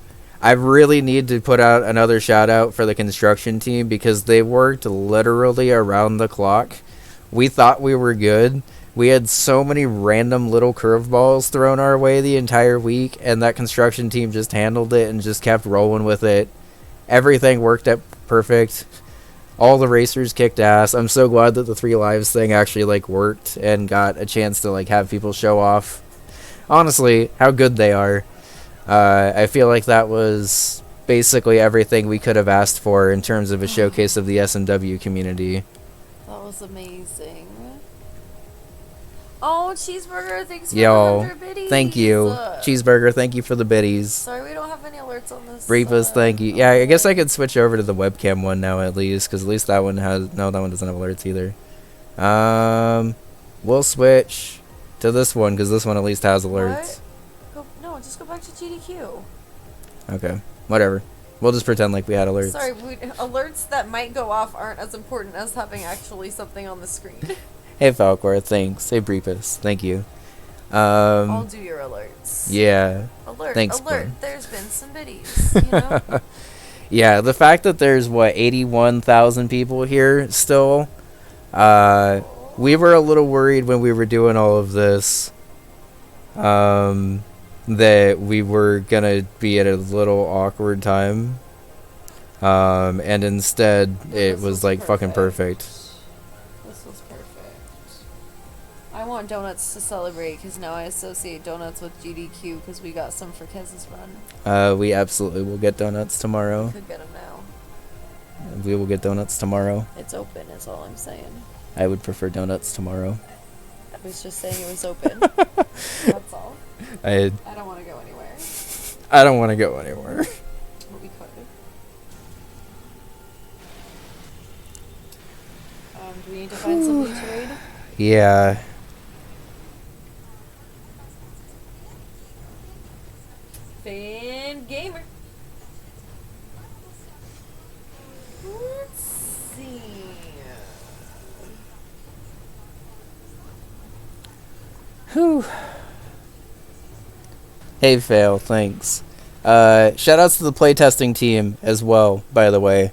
I really need to put out another shout out for the construction team because they worked literally around the clock. We thought we were good. We had so many random little curveballs thrown our way the entire week, and that construction team just handled it and just kept rolling with it. Everything worked out perfect. All the racers kicked ass. I'm so glad that the 3 lives thing actually like worked and got a chance to like have people show off honestly how good they are. I feel like that was basically everything we could have asked for in terms of a showcase of the SMW community. That was amazing. Oh, Cheeseburger, thanks for Yo, 100 biddies. thank you. Cheeseburger, thank you for the biddies. Sorry we don't have any alerts on this. Briefus, thank you. Yeah, I guess I could switch over to the webcam one now at least, because at least that one has... No, that one doesn't have alerts either. We'll switch to this one, because this one at least has alerts. No, just go back to GDQ. Okay, whatever. We'll just pretend like we had alerts. Sorry, alerts that might go off aren't as important as having actually something on the screen. Hey Falcor, thanks. Hey Briefus, thank you. I'll do your alerts. Yeah. Thanks, alert. There's been some biddies, you know? Yeah, the fact that there's, what, 81,000 people here still, we were a little worried when we were doing all of this, that we were gonna be at a little awkward time, and instead it was like fucking perfect. This was perfect. I want donuts to celebrate because now I associate donuts with GDQ because we got some for Kez's run. We absolutely will get donuts tomorrow. We could get them now. We will get donuts tomorrow. It's open is all I'm saying. I would prefer donuts tomorrow. I was just saying it was open. That's all. I don't want to go anywhere. I don't want to go anywhere. But we could. Do we need to find something to raid? Yeah. Fan gamer. Let's see. Whew. Hey, Fail, thanks. Shoutouts to the playtesting team as well, by the way.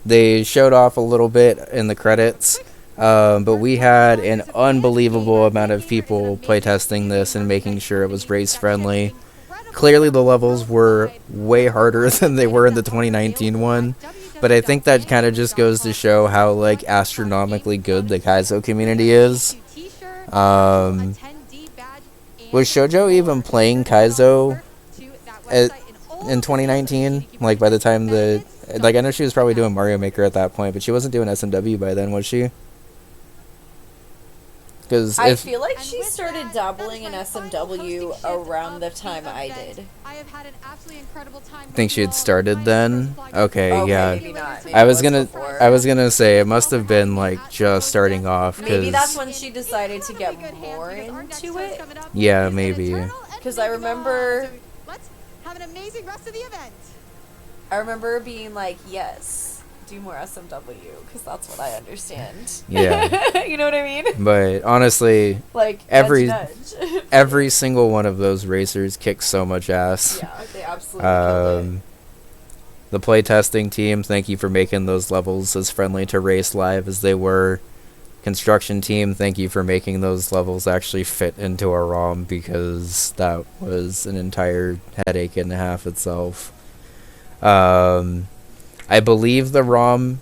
They showed off a little bit in the credits, but we had an unbelievable amount of people playtesting this and making sure it was race-friendly. Clearly the levels were way harder than they were in the 2019 one, but I think that kind of just goes to show how, like, astronomically good the Kaizo community is. Was Shoujo even playing Kaizo in 2019? Like, by the time like, I know she was probably doing Mario Maker at that point, but she wasn't doing SMW by then, was she? Because I feel like she started dabbling in SMW around the time I did. Think she had started then? Okay, yeah. Maybe not. Maybe I was gonna say it must have been like just starting off. Maybe that's when she decided to get more into it. Yeah, maybe. Because I remember. Let's have an amazing rest of the event. I remember being like, yes. Do more SMW because that's what I understand. Yeah. You know what I mean? But honestly, like every nudge. single one of those racers kicks so much ass. Yeah, they absolutely killed it. The playtesting team, thank you for making those levels as friendly to race live as they were. Construction team, thank you for making those levels actually fit into a ROM because that was an entire headache and a half itself. I believe the ROM